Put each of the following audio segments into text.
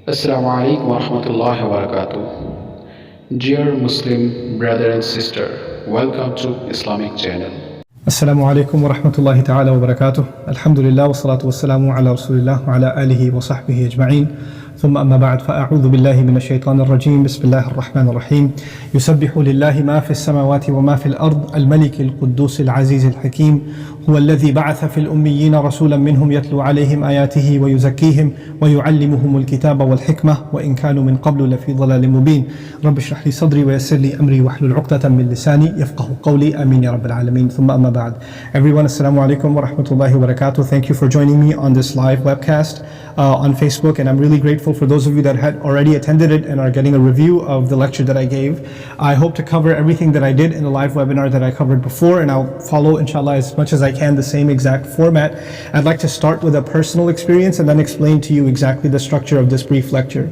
Assalamu alaikum wa rahmatullahi wa barakatuh. Dear Muslim brother and sister, welcome to Islamic channel. Assalamu alaikum wa rahmatullahi ta'ala wa barakatuh. Alhamdulillah wa salatu wa salamu ala rasulillah wa ala alihi wa sahbihi ajma'in. ثم أما بعد فأعوذ بالله من الشيطان الرجيم بسم الله الرحمن الرحيم يسبح لله ما في السماوات وما في الأرض الملك القدوس العزيز الحكيم هو الذي بعث في الأميين رسولا منهم يتلو عليهم آياته ويزكيهم ويعلمهم الكتاب والحكمة وإن كانوا من قبل لفي ضلال مبين رب اشرح لي صدري ويسر لي أمري واحلل عقدة من لساني يفقه قولي آمين يا رب العالمين ثم أما بعد. Everyone, assalamu alaikum wa rahmatullahi wa barakatuh. Thank you for joining me on this live webcast on Facebook, and I'm really grateful for those of you that had already attended it and are getting a review of the lecture that I gave. I hope to cover everything that I did in the live webinar that I covered before, and I'll follow inshallah as much as I can the same exact format. I'd like to start with a personal experience and then explain to you exactly the structure of this brief lecture,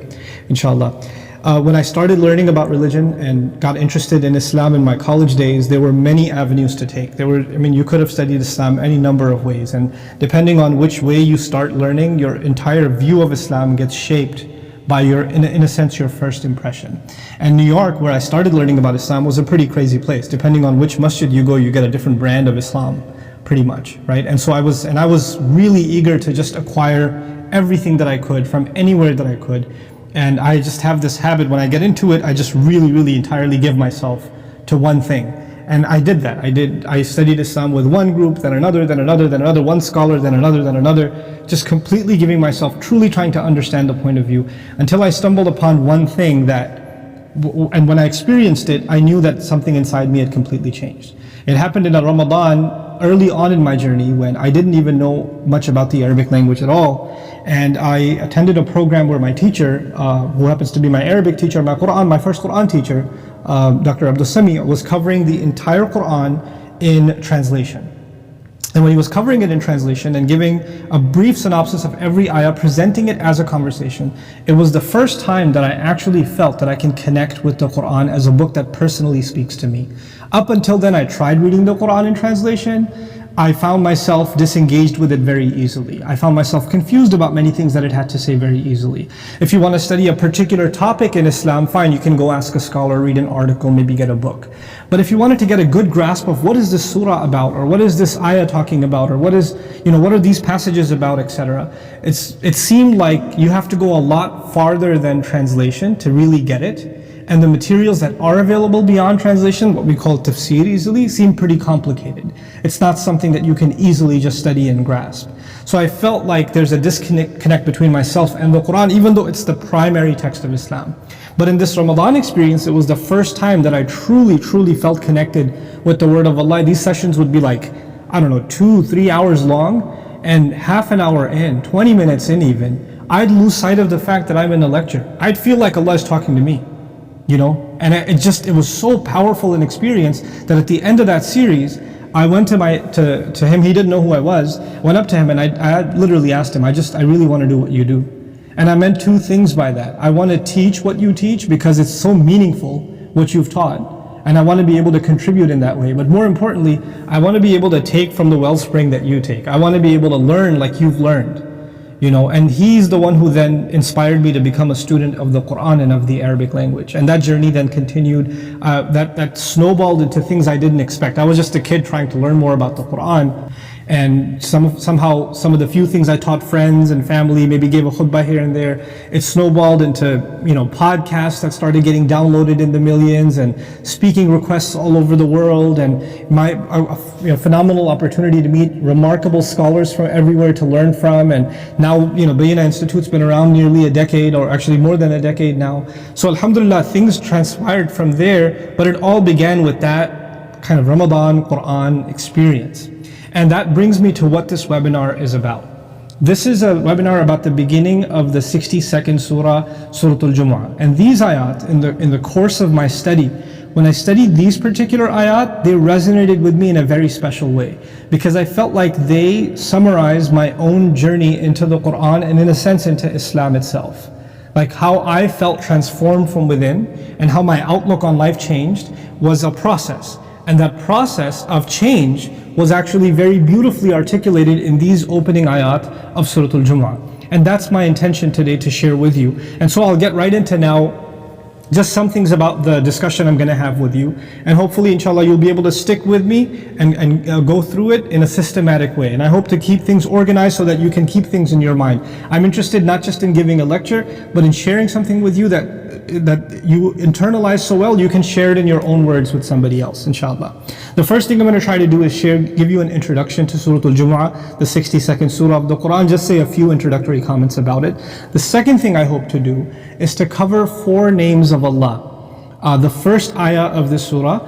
inshallah. When I started learning about religion and got interested in Islam in my college days, there were many avenues to take. You could have studied Islam any number of ways, and depending on which way you start learning, your entire view of Islam gets shaped by in a sense, your first impression. And New York, where I started learning about Islam, was a pretty crazy place. Depending on which masjid you go, you get a different brand of Islam, pretty much, right? And so I was really eager to just acquire everything that I could from anywhere that I could. And I just have this habit, when I get into it, I just really entirely give myself to one thing. And I did that. I studied Islam with one group, then another, one scholar, then another, just completely giving myself, truly trying to understand the point of view, until I stumbled upon one thing and when I experienced it, I knew that something inside me had completely changed. It happened in a Ramadan early on in my journey when I didn't even know much about the Arabic language at all. And I attended a program where my teacher, who happens to be my Arabic teacher, my first Quran teacher, Dr. Abdul Sami, was covering the entire Quran in translation. And when he was covering it in translation and giving a brief synopsis of every ayah, presenting it as a conversation, it was the first time that I actually felt that I can connect with the Quran as a book that personally speaks to me. Up until then, I tried reading the Quran in translation. I found myself disengaged with it very easily. I found myself confused about many things that it had to say very easily. If you want to study a particular topic in Islam, fine, you can go ask a scholar, read an article, maybe get a book. But if you wanted to get a good grasp of what is this surah about, or what is this ayah talking about, or what are these passages about, etc., it seemed like you have to go a lot farther than translation to really get it. And the materials that are available beyond translation, what we call tafsir easily, seem pretty complicated. It's not something that you can easily just study and grasp. So I felt like there's a disconnect between myself and the Quran, even though it's the primary text of Islam. But in this Ramadan experience, it was the first time that I truly felt connected with the word of Allah. These sessions would be like, 2-3 hours long, and half an hour in, 20 minutes in even, I'd lose sight of the fact that I'm in a lecture. I'd feel like Allah is talking to me. And it was so powerful an experience that at the end of that series, I went to him. He didn't know who I was. Went up to him and I literally asked him, I really want to do what you do. And I meant two things by that. I want to teach what you teach because it's so meaningful what you've taught, and I want to be able to contribute in that way. But more importantly, I want to be able to take from the wellspring that you take. I want to be able to learn like you've learned. And he's the one who then inspired me to become a student of the Quran and of the Arabic language. And that journey then continued, that snowballed into things I didn't expect. I was just a kid trying to learn more about the Quran. And somehow some of the few things I taught friends and family, maybe gave a khutbah here and there, it snowballed into podcasts that started getting downloaded in the millions, and speaking requests all over the world, and my phenomenal opportunity to meet remarkable scholars from everywhere to learn from. And now Bayyinah Institute's been around nearly a decade, or actually more than a decade now. So alhamdulillah, things transpired from there, but it all began with that kind of Ramadan Quran experience. And that brings me to what this webinar is about. This is a webinar about the beginning of the 62nd surah, Surah Al-Jumu'ah. And these ayat, in the course of my study, when I studied these particular ayat, they resonated with me in a very special way, because I felt like they summarize my own journey into the Quran and in a sense into Islam itself. Like how I felt transformed from within and how my outlook on life changed was a process. And that process of change was actually very beautifully articulated in these opening ayat of Surah Al-Jumu'ah. And that's my intention today to share with you. And so I'll get right into now just some things about the discussion I'm going to have with you, and hopefully inshallah you'll be able to stick with me and go through it in a systematic way. And I hope to keep things organized so that you can keep things in your mind. I'm interested not just in giving a lecture, but in sharing something with you that you internalize so well you can share it in your own words with somebody else, inshallah. The first thing I'm going to try to do is give you an introduction to Surah Al-Jumu'ah, the 62nd surah of the Quran, just say a few introductory comments about it. The second thing I hope to do is to cover 4 names of Allah. The first ayah of this surah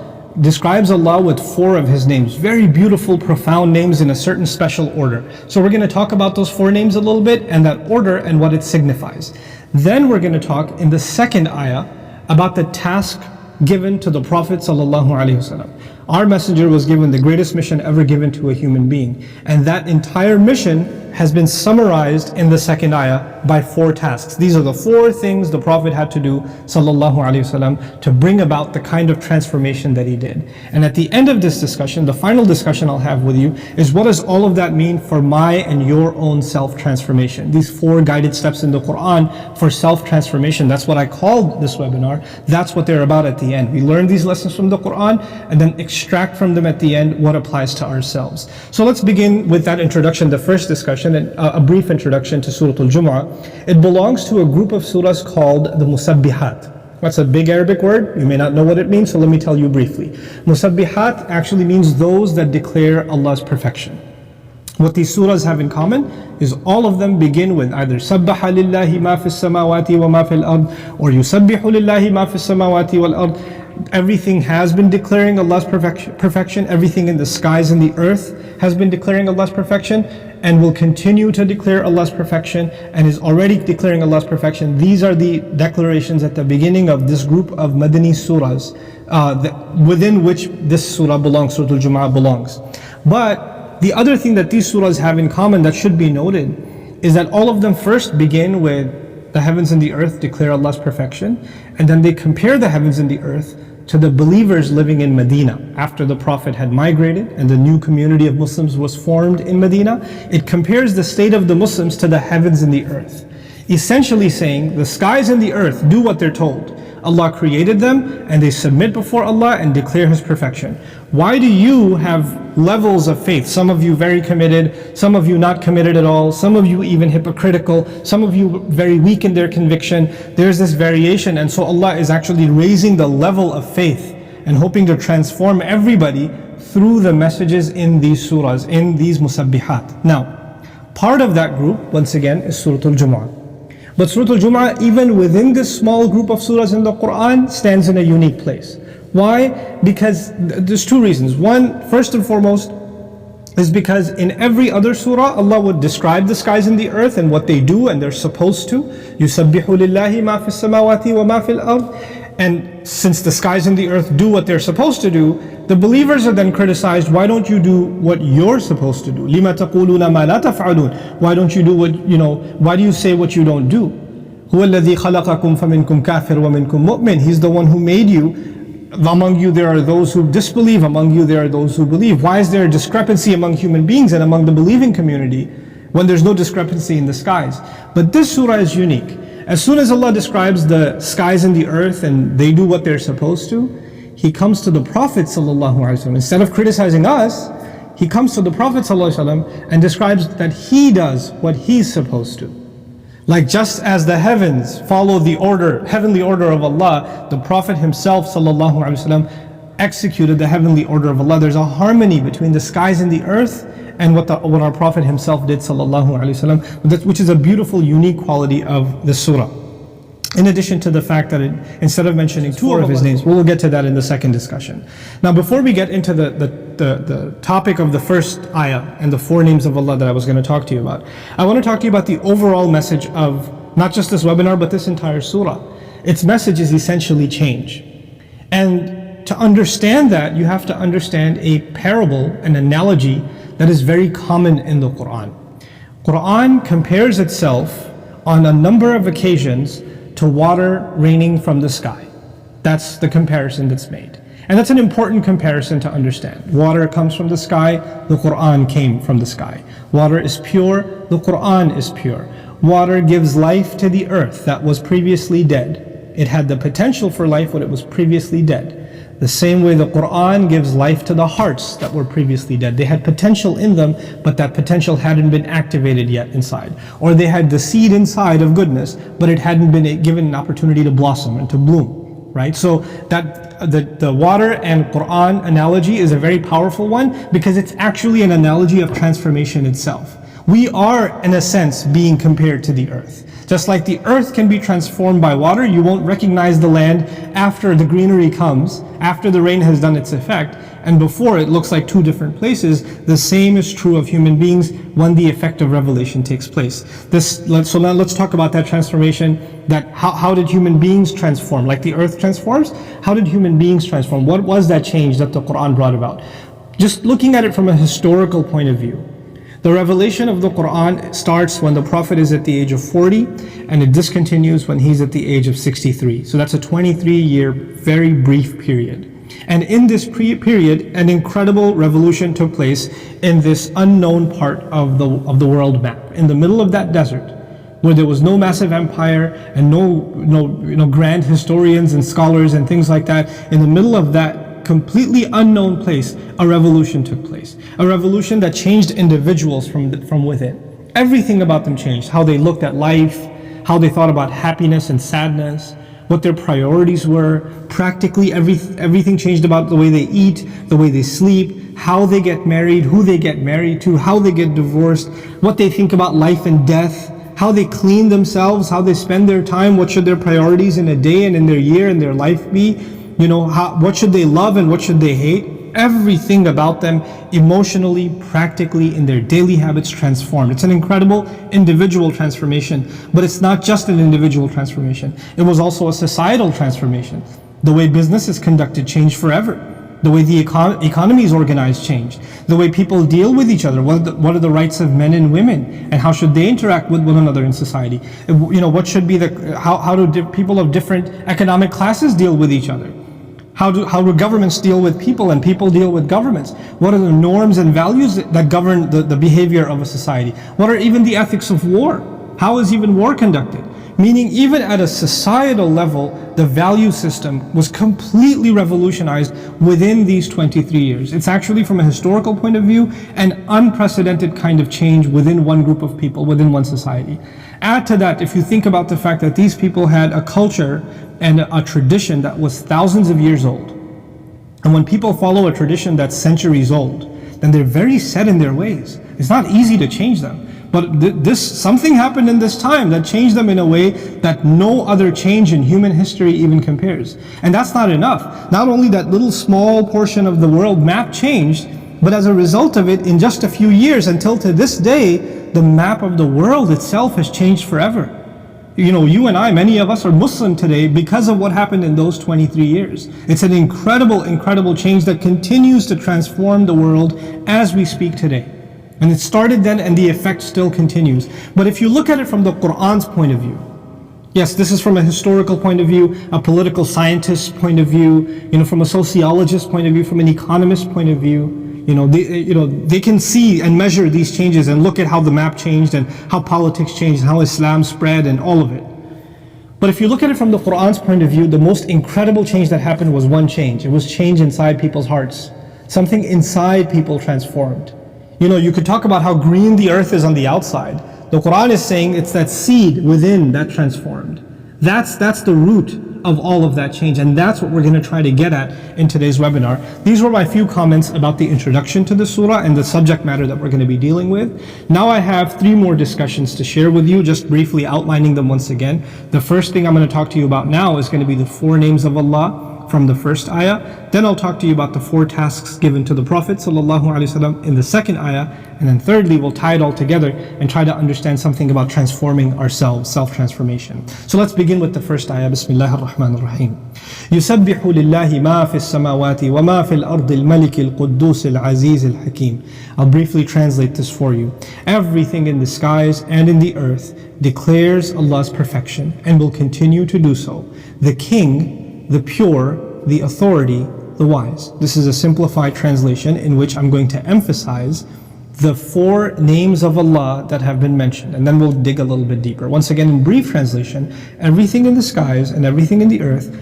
describes Allah with 4 of His names, very beautiful, profound names in a certain special order. So we're going to talk about those 4 names a little bit and that order and what it signifies. Then we're going to talk in the second ayah about the task given to the Prophet ﷺ. Our messenger was given the greatest mission ever given to a human being, and that entire mission has been summarized in the second ayah by 4 tasks. These are the 4 things the Prophet had to do ﷺ to bring about the kind of transformation that he did. And at the end of this discussion, the final discussion I'll have with you is what does all of that mean for my and your own self-transformation. These 4 guided steps in the Quran for self-transformation, that's what I called this webinar. That's what they're about at the end. We learn these lessons from the Quran and then extract from them at the end what applies to ourselves. So let's begin with that introduction, the first discussion, and a brief introduction to Surah Al-Jumu'ah. It belongs to a group of surahs called the Musabbihat. That's a big Arabic word. You may not know what it means, so let me tell you briefly. Musabbihat actually means those that declare Allah's perfection. What these surahs have in common is all of them begin with either Sabbaha lillahi ma fis samawati wa ma fil ard, or Yusabbihu lillahi ma fis samawati wal ard. Everything has been declaring Allah's perfection. Everything in the skies and the earth has been declaring Allah's perfection and will continue to declare Allah's perfection and is already declaring Allah's perfection. These are the declarations at the beginning of this group of Madani surahs within which this surah belongs, Surah Al-Jumu'ah belongs. But the other thing that these surahs have in common that should be noted is that all of them first begin with the heavens and the earth declare Allah's perfection, and then they compare the heavens and the earth to the believers living in Medina after the Prophet had migrated and the new community of Muslims was formed in Medina. It compares the state of the Muslims to the heavens and the earth, essentially saying the skies and the earth do what they're told. Allah created them and they submit before Allah and declare His perfection. Why do you have levels of faith? Some of you very committed, some of you not committed at all, some of you even hypocritical, some of you very weak in their conviction. There's this variation, and so Allah is actually raising the level of faith and hoping to transform everybody through the messages in these surahs, in these musabbihat. Now, part of that group, once again, is Surah Al-Jumu'ah. But Surah Al-Jumu'ah, even within this small group of surahs in the Quran, stands in a unique place. Why? Because there's 2 reasons. One, first and foremost, is because in every other surah, Allah would describe the skies and the earth and what they do and they're supposed to. يُسَبِّحُ لِلَّهِ مَا فِي السَّمَاوَاتِ وَمَا فِي الْأَرْضِ. And since the skies and the earth do what they're supposed to do, the believers are then criticized, why don't you do what you're supposed to do? لِمَ تَقُولُونَ مَا لَا تَفْعَلُونَ. Why don't you do what, why do you say what you don't do? هُوَ الَّذِي خَلَقَكُمْ فَمِنْكُمْ كَافِرٌ وَمِنْكُمْ مُؤْمِنٌ. He's the one who made you. Among you there are those who disbelieve, among you there are those who believe. Why is there a discrepancy among human beings and among the believing community when there's no discrepancy in the skies? But this surah is unique. As soon as Allah describes the skies and the earth and they do what they're supposed to, He comes to the Prophet ﷺ. Instead of criticizing us, He comes to the Prophet ﷺ and describes that he does what he's supposed to. Like just as the heavens follow the heavenly order of Allah, the Prophet himself ﷺ executed the heavenly order of Allah. There's a harmony between the skies and the earth and what our Prophet himself did ﷺ, which is a beautiful, unique quality of the surah. In addition to the fact that instead of mentioning 2 of His names, we'll get to that in the second discussion. Now before we get into the topic of the first ayah and the 4 names of Allah that I was going to talk to you about, I want to talk to you about the overall message of not just this webinar but this entire surah. Its message is essentially change. And to understand that, you have to understand a parable, an analogy that is very common in the Quran. Quran compares itself on a number of occasions to water raining from the sky. That's the comparison that's made. And that's an important comparison to understand. Water comes from the sky, the Quran came from the sky. Water is pure, the Quran is pure. water gives life to the earth that was previously dead. It had the potential for life when it was previously dead. The same way the Quran gives life to the hearts that were previously dead. They had potential in them, but that potential hadn't been activated yet inside. Or they had the seed inside of goodness, but it hadn't been given an opportunity to blossom and to bloom. Right? So that the water and Quran analogy is a very powerful one, because it's actually an analogy of transformation itself. We are, in a sense, being compared to the earth. Just like the earth can be transformed by water, you won't recognize the land after the greenery comes, after the rain has done its effect, and before it looks like two different places. The same is true of human beings when the effect of revelation takes place. So now let's talk about that transformation. That how did human beings transform? Like the earth transforms, how did human beings transform? What was that change that the Quran brought about? Just looking at it from a historical point of view, the revelation of the Quran starts when the Prophet is at the age of 40, and it discontinues when he's at the age of 63. So that's a 23-year, very brief period. And in this period, an incredible revolution took place in this unknown part of the world map. In the middle of that desert, where there was no massive empire and no grand historians and scholars and things like that, in the middle of that completely unknown place, a revolution took place. A revolution that changed individuals from within. Everything about them changed. How they looked at life, how they thought about happiness and sadness, what their priorities were. Practically everything changed about the way they eat, the way they sleep, how they get married, who they get married to, how they get divorced, what they think about life and death, how they clean themselves, how they spend their time, what should their priorities in a day and in their year and their life be. What should they love and what should they hate? Everything about them, emotionally, practically, in their daily habits, transformed. It's an incredible individual transformation, but it's not just an individual transformation. It was also a societal transformation. The way business is conducted changed forever. The way the economy is organized changed. The way people deal with each other. What are the rights of men and women, and how should they interact with one another in society? What should be how do people of different economic classes deal with each other? How do governments deal with people and people deal with governments? What are the norms and values that govern the behavior of a society? What are even the ethics of war? How is even war conducted? Meaning, even at a societal level, the value system was completely revolutionized within these 23 years. It's actually, from a historical point of view, an unprecedented kind of change within one group of people, within one society. Add to that, if you think about the fact that these people had a culture and a tradition that was thousands of years old. And when people follow a tradition that's centuries old, then they're very set in their ways. It's not easy to change them. But something happened in this time that changed them in a way that no other change in human history even compares. And that's not enough. Not only that little small portion of the world map changed, but as a result of it, in just a few years until to this day, the map of the world itself has changed forever. You and I, many of us are Muslim today because of what happened in those 23 years. It's an incredible, incredible change that continues to transform the world as we speak today. And it started then, and the effect still continues. But if you look at it from the Quran's point of view, yes, this is from a historical point of view, a political scientist's point of view, from a sociologist's point of view, from an economist's point of view. They can see and measure these changes and look at how the map changed and how politics changed and how Islam spread and all of it. But if you look at it from the Quran's point of view, the most incredible change that happened was one change. It was change inside people's hearts. Something inside people transformed. You could talk about how green the earth is on the outside. The Quran is saying it's that seed within that transformed. That's the root of all of that change, and that's what we're going to try to get at in today's webinar. These were my few comments about the introduction to the surah and the subject matter that we're going to be dealing with. Now I have 3 more discussions to share with you, just briefly outlining them once again. The first thing I'm going to talk to you about now is going to be the 4 names of Allah from the first ayah. Then I'll talk to you about the 4 tasks given to the Prophet ﷺ in the second ayah. And then thirdly, we'll tie it all together and try to understand something about transforming ourselves, self-transformation. So let's begin with the first ayah. Bismillahir Rahmanir Rahim. يُسَبِّحُ لِلَّهِ مَا فِي السَّمَاوَاتِ وَمَا فِي الْأَرْضِ الْمَلِكِ الْقُدُّوسِ الْعَزِيزِ الْحَكِيمِ. I'll briefly translate this for you. Everything in the skies and in the earth declares Allah's perfection and will continue to do so. The King, the pure, the authority, the wise. This is a simplified translation in which I'm going to emphasize the four names of Allah that have been mentioned, and then we'll dig a little bit deeper. Once again, in brief translation, everything in the skies and everything in the earth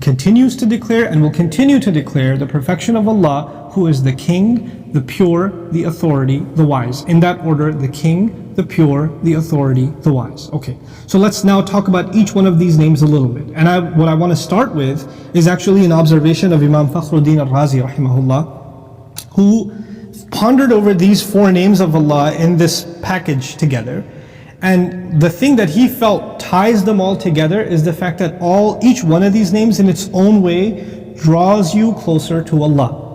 continues to declare and will continue to declare the perfection of Allah, who is the King, the Pure, the Authority, the Wise. In that order, the King, the Pure, the Authority, the Wise. Okay, so let's now talk about each one of these names a little bit. And what I want to start with is actually an observation of Imam Fakhruddin al-Razi rahimahullah, who pondered over these four names of Allah in this package together. And the thing that he felt ties them all together is the fact that each one of these names in its own way draws you closer to Allah.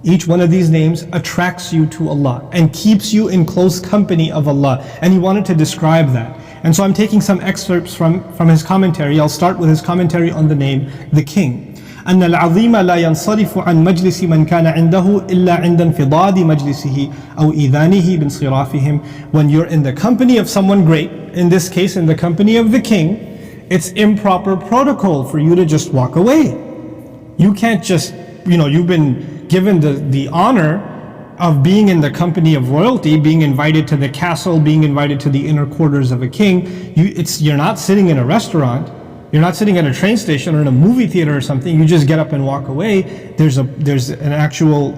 Each one of these names attracts you to Allah and keeps you in close company of Allah. And he wanted to describe that. And so I'm taking some excerpts from his commentary. I'll start with his commentary on the name, the King. أن العظيم لا ينصرف عن مجلس من كان عنده إلا عند انفضاض مجلسه أو إذانه بانصرافهم. When you're in the company of someone great, in this case in the company of the king, it's improper protocol for you to just walk away. You can't just, you've been given the honor of being in the company of royalty, being invited to the castle, being invited to the inner quarters of a king. You're not sitting in a restaurant. You're not sitting at a train station or in a movie theater or something. You just get up and walk away. There's an actual,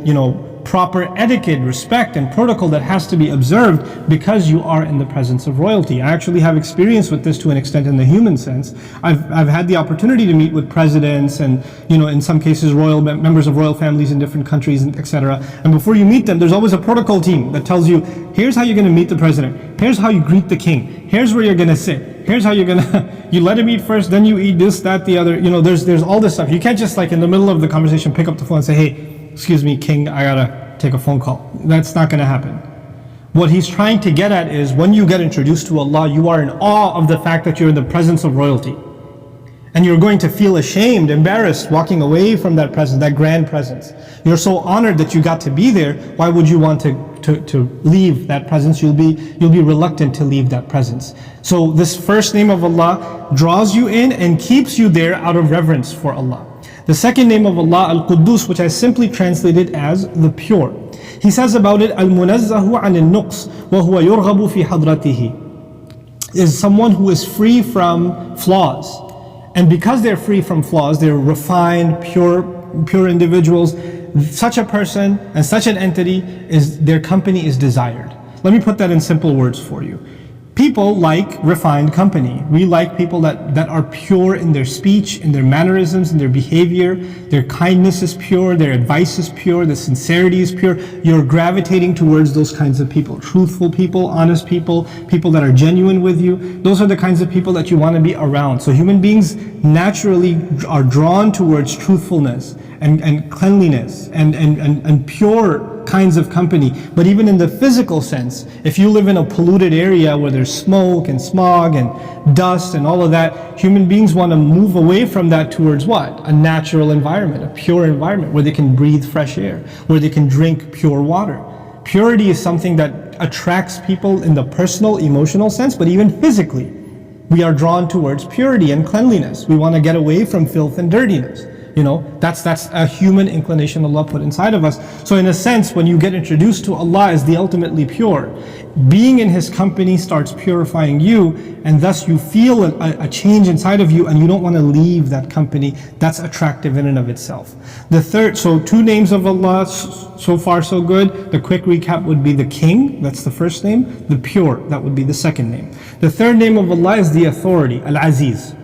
proper etiquette, respect, and protocol that has to be observed because you are in the presence of royalty. I actually have experience with this to an extent in the human sense. I've had the opportunity to meet with presidents and, in some cases, members of royal families in different countries, etc. And before you meet them, there's always a protocol team that tells you, here's how you're going to meet the president. Here's how you greet the king. Here's where you're going to sit. Here's how you're going to, you let him eat first, then you eat this, that, the other. There's all this stuff. You can't just in the middle of the conversation pick up the phone and say, hey, excuse me, king, I gotta take a phone call. That's not going to happen. What he's trying to get at is when you get introduced to Allah, you are in awe of the fact that you're in the presence of royalty. And you're going to feel ashamed, embarrassed, walking away from that presence, that grand presence. You're so honored that you got to be there. Why would you want to leave that presence? You'll be reluctant to leave that presence. So this first name of Allah draws you in and keeps you there out of reverence for Allah. The second name of Allah, Al-Quddus, which I simply translated as the Pure. He says about it, Al-Munazzahu an al-Nuqs wa huwa yurghabu fi hadratihi, is someone who is free from flaws. And because they're free from flaws, they're refined, pure individuals, such a person and such an entity, their company is desired. Let me put that in simple words for you. People like refined company. We like people that are pure in their speech, in their mannerisms, in their behavior. Their kindness is pure, their advice is pure, the sincerity is pure. You're gravitating towards those kinds of people. Truthful people, honest people, people that are genuine with you. Those are the kinds of people that you want to be around. So human beings naturally are drawn towards truthfulness and cleanliness and pure kinds of company. But even in the physical sense, if you live in a polluted area where there's smoke and smog and dust and all of that, human beings want to move away from that towards what? A natural environment, a pure environment where they can breathe fresh air, where they can drink pure water. Purity is something that attracts people in the personal, emotional sense, but even physically. We are drawn towards purity and cleanliness. We want to get away from filth and dirtiness. That's a human inclination Allah put inside of us. So in a sense, when you get introduced to Allah as the ultimately pure, being in His company starts purifying you, and thus you feel a change inside of you and you don't want to leave that company. That's attractive in and of itself. So two names of Allah, so far so good. The quick recap would be the King, that's the first name. The Pure, that would be the second name. The third name of Allah is the Authority, Al-Aziz.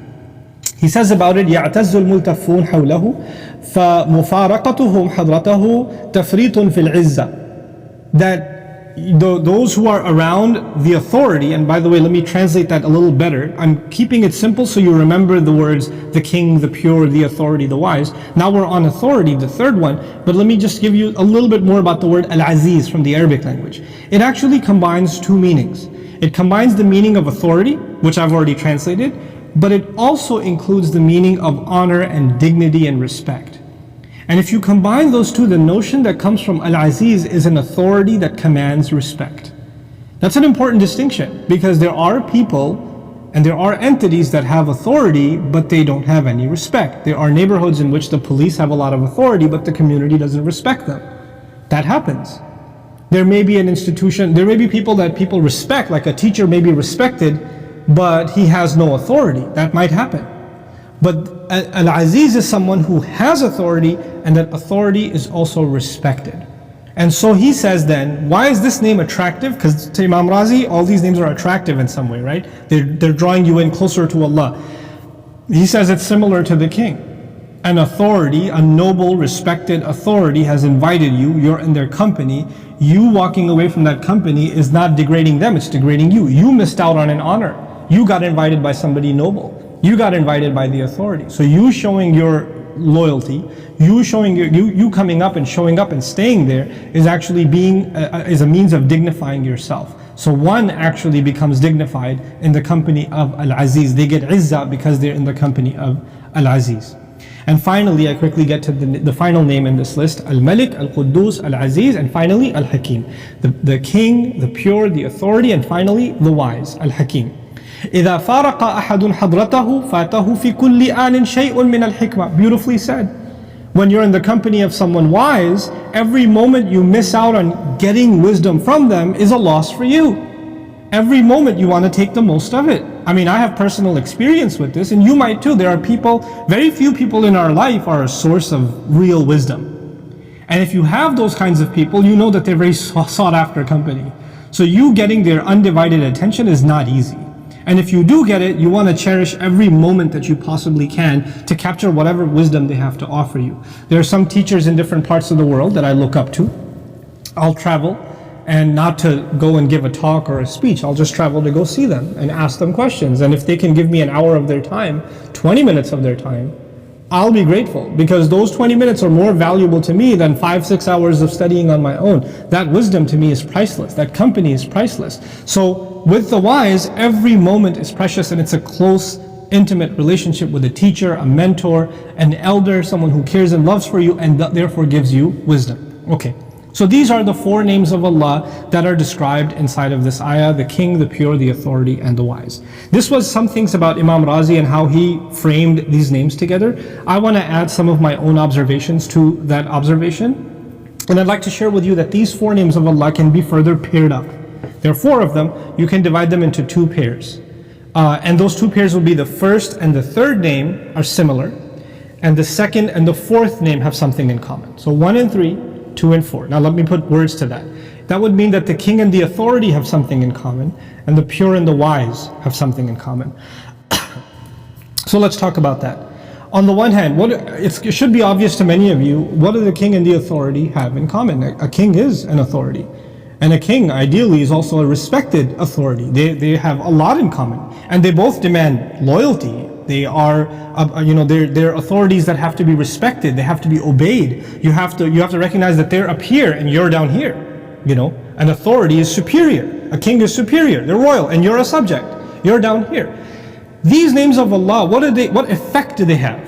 He says about it, يَعْتَزُّ الْمُلْتَفُّونَ حَوْلَهُ فَمُفَارَقَتُهُمْ حَضْرَتَهُ تَفْرِيطٌ فِي الْعِزَّةِ. That those who are around the authority, and by the way, let me translate that a little better. I'm keeping it simple so you remember the words, the King, the Pure, the Authority, the Wise. Now we're on authority, the third one, but let me just give you a little bit more about the word Al-Aziz from the Arabic language. It actually combines two meanings. It combines the meaning of authority, which I've already translated, but it also includes the meaning of honor and dignity and respect. And if you combine those two, the notion that comes from Al-Aziz is an authority that commands respect. That's an important distinction, because there are people and there are entities that have authority, but they don't have any respect. There are neighborhoods in which the police have a lot of authority, but the community doesn't respect them. That happens. There may be an institution, there may be people that people respect, like a teacher may be respected, but he has no authority. That might happen. But Al-Aziz is someone who has authority, and that authority is also respected. And so he says then, why is this name attractive? Because to Imam Razi, all these names are attractive in some way, right? They're drawing you in closer to Allah. He says it's similar to the king. An authority, a noble, respected authority has invited you, you're in their company. You walking away from that company is not degrading them, it's degrading you. You missed out on an honor. You got invited by somebody noble. You got invited by the authority. So you showing your loyalty, you coming up and showing up and staying there is actually is a means of dignifying yourself. So one actually becomes dignified in the company of Al-Aziz. They get izzah because they're in the company of Al-Aziz. And finally, I quickly get to the final name in this list: Al-Malik, Al-Quddus, Al-Aziz, and finally Al-Hakim. The king, the pure, the authority, and finally the wise, Al-Hakim. إذا فارق أحد حضرته فاته في كل آن شيء من الحكمة. Beautifully said. When you're in the company of someone wise, every moment you miss out on getting wisdom from them is a loss for you. Every moment you want to take the most of it. I mean, I have personal experience with this, and you might too. There are people, very few people in our life are a source of real wisdom. And if you have those kinds of people, you know that they're very sought after company. So you getting their undivided attention is not easy. And if you do get it, you want to cherish every moment that you possibly can to capture whatever wisdom they have to offer you. There are some teachers in different parts of the world that I look up to. I'll travel, and not to go and give a talk or a speech. I'll just travel to go see them and ask them questions. And if they can give me an hour of their time, 20 minutes of their time, I'll be grateful, because those 20 minutes are more valuable to me than 5-6 hours of studying on my own. That wisdom to me is priceless. That company is priceless. So with the wise, every moment is precious, and it's a close, intimate relationship with a teacher, a mentor, an elder, someone who cares and loves for you and therefore gives you wisdom. Okay. So these are the 4 names of Allah that are described inside of this ayah: the king, the pure, the authority, and the wise. This was some things about Imam Razi and how he framed these names together. I want to add some of my own observations to that observation. And I'd like to share with you that these 4 names of Allah can be further paired up. There are 4 of them. You can divide them into 2 pairs. And those 2 pairs will be the first and the third name are similar. And the second and the fourth name have something in common. So 1 and 3, 2 and 4. Now let me put words to that. That would mean that the king and the authority have something in common, and the pure and the wise have something in common. So let's talk about that. On the one hand, it should be obvious to many of you, what do the king and the authority have in common? A king is an authority. And a king, ideally, is also a respected authority. They have a lot in common. And they both demand loyalty. They are, they're authorities that have to be respected. They have to be obeyed. You have to recognize that they're up here and you're down here. An authority is superior. A king is superior. They're royal, and you're a subject. You're down here. These names of Allah, what effect do they have?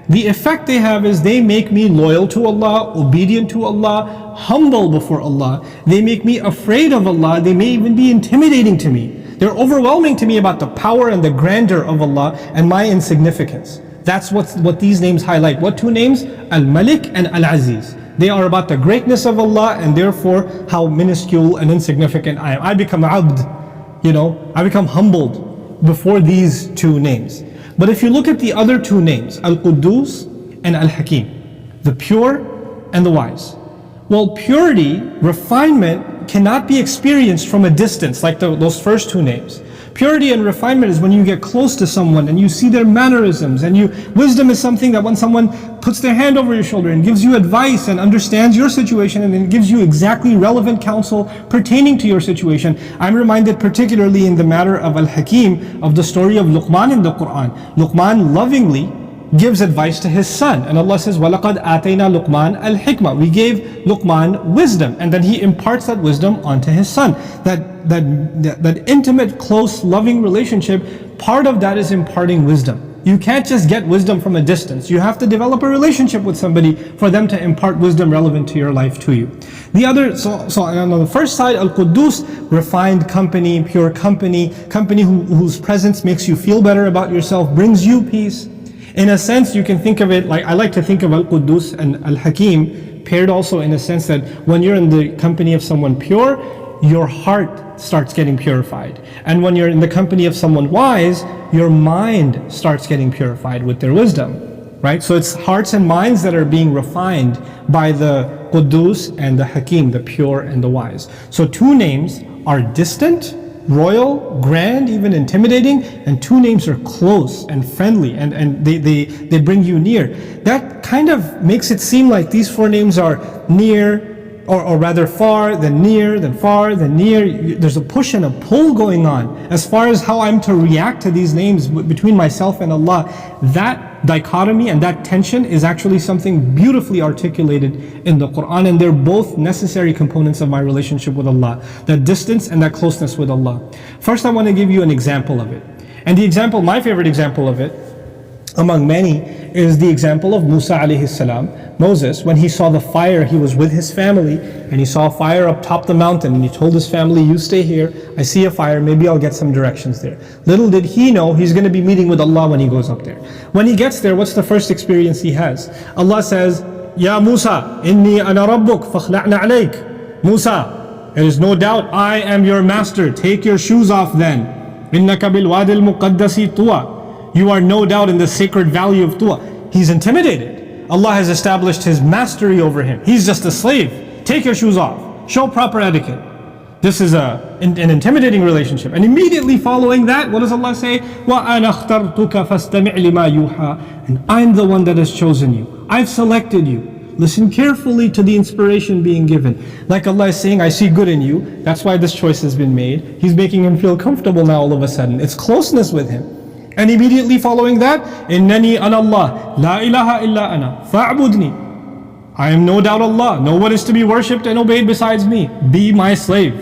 The effect they have is they make me loyal to Allah, obedient to Allah, humble before Allah. They make me afraid of Allah. They may even be intimidating to me. They're overwhelming to me about the power and the grandeur of Allah and my insignificance. That's what these names highlight. What 2 names? Al-Malik and Al-Aziz. They are about the greatness of Allah, and therefore how minuscule and insignificant I am. I become abd, I become humbled before these 2 names. But if you look at the other 2 names, Al-Quddus and Al-Hakim, the pure and the wise. Well, purity, refinement, cannot be experienced from a distance like those first 2 names. Purity and refinement is when you get close to someone and you see their mannerisms, and wisdom is something that when someone puts their hand over your shoulder and gives you advice and understands your situation and then gives you exactly relevant counsel pertaining to your situation. I'm reminded particularly in the matter of Al-Hakim of the story of Luqman in the Quran. Luqman lovingly gives advice to his son, and Allah says, وَلَقَدْ آتَيْنَا لُقْمَانَ الْحِكْمَةِ. We gave Luqman wisdom, and then he imparts that wisdom onto his son. That intimate, close, loving relationship, part of that is imparting wisdom. You can't just get wisdom from a distance. You have to develop a relationship with somebody for them to impart wisdom relevant to your life to you. So on the first side, Al-Quddus, refined company, pure company whose presence makes you feel better about yourself, brings you peace. In a sense, you can think of it like, I like to think of Al-Quddus and Al-Hakim paired also in a sense that when you're in the company of someone pure, your heart starts getting purified. And when you're in the company of someone wise, your mind starts getting purified with their wisdom. Right? So it's hearts and minds that are being refined by the Quddus and the Hakim, the pure and the wise. So two names are distant, royal, grand, even intimidating, and two names are close and friendly, and they bring you near. That kind of makes it seem like these four names are near, or rather far, then near, then far, then near. There's a push and a pull going on as far as how I'm to react to these names between myself and Allah. That dichotomy and that tension is actually something beautifully articulated in the Quran, and they're both necessary components of my relationship with Allah, that distance and that closeness with Allah. First, I want to give you an example of it. And the example, my favorite example of it, among many, is the example of Musa alayhi salam. Moses, when he saw the fire, he was with his family, and he saw a fire up top the mountain, and he told his family, you stay here, I see a fire, maybe I'll get some directions there. Little did he know, he's going to be meeting with Allah when he goes up there. When he gets there, what's the first experience he has? Allah says, Ya Musa, inni ana rabbuk, fakhla'na alayk. Musa, there is no doubt I am your master, take your shoes off then. Innaka bil wadi al muqaddasi tuwa. You are no doubt in the sacred valley of Tuwa. He's intimidated. Allah has established His mastery over him. He's just a slave. Take your shoes off. Show proper etiquette. This is an intimidating relationship. And immediately following that, what does Allah say? وَأَنَا اخْتَرْتُكَ فَاسْتَمِعْ لِمَا يُوحَى. And I'm the one that has chosen you. I've selected you. Listen carefully to the inspiration being given. Like Allah is saying, I see good in you. That's why this choice has been made. He's making him feel comfortable now all of a sudden. It's closeness with him. And immediately following that, إِنَّنِي أَنَا اللَّهِ لَا إِلَهَ إِلَّا أَنَا فَاعْبُدْنِي. I am no doubt Allah. No one is to be worshipped and obeyed besides me. Be my slave.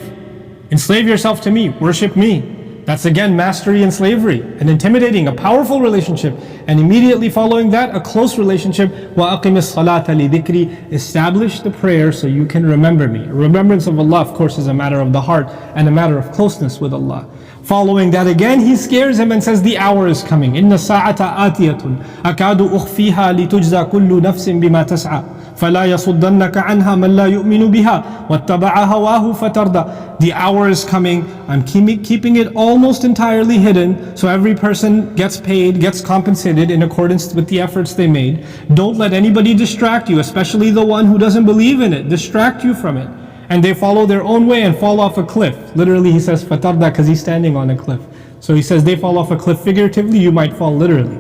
Enslave yourself to me. Worship me. That's again mastery and slavery. An intimidating, a powerful relationship. And immediately following that, a close relationship. وَأَقِمِ الصَّلَاةَ لِذِكْرِي. Establish the prayer so you can remember me. Remembrance of Allah, of course, is a matter of the heart and a matter of closeness with Allah. Following that again, he scares him and says, the hour is coming. إِنَّ السَّاعَةَ آتِيَةٌ أَكَادُ أُخْفِيهَا لِتُجْزَى كُلُّ نَفْسٍ بِمَا تَسْعَى فَلَا يَصُدَّنَّكَ عَنْهَا مَنْ لَا يُؤْمِنُ بِهَا وَاتَّبَعَ هَوَاهُ فَتَرْدَى. The hour is coming. I'm keeping it almost entirely hidden, so every person gets paid, gets compensated in accordance with the efforts they made. Don't let anybody distract you, especially the one who doesn't believe in it, distract you from it. And they follow their own way and fall off a cliff. Literally he says fatarda because he's standing on a cliff. So he says they fall off a cliff figuratively, you might fall literally.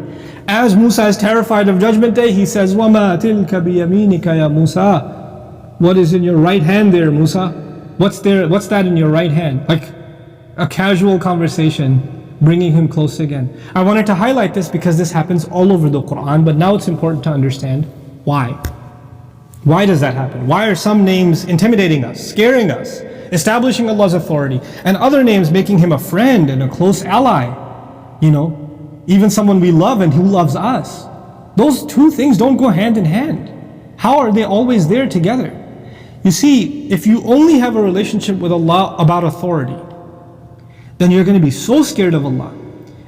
As Musa is terrified of Judgment Day, he says, وَمَا تِلْكَ بِيَمِينِكَ يَا Musa. What is in your right hand there, Musa? What's that in your right hand? Like a casual conversation, bringing him close again. I wanted to highlight this because this happens all over the Quran, but now it's important to understand why. Why does that happen? Why are some names intimidating us, scaring us, establishing Allah's authority, and other names making Him a friend and a close ally? You know, even someone we love and who loves us. Those two things don't go hand in hand. How are they always there together? You see, if you only have a relationship with Allah about authority, then you're going to be so scared of Allah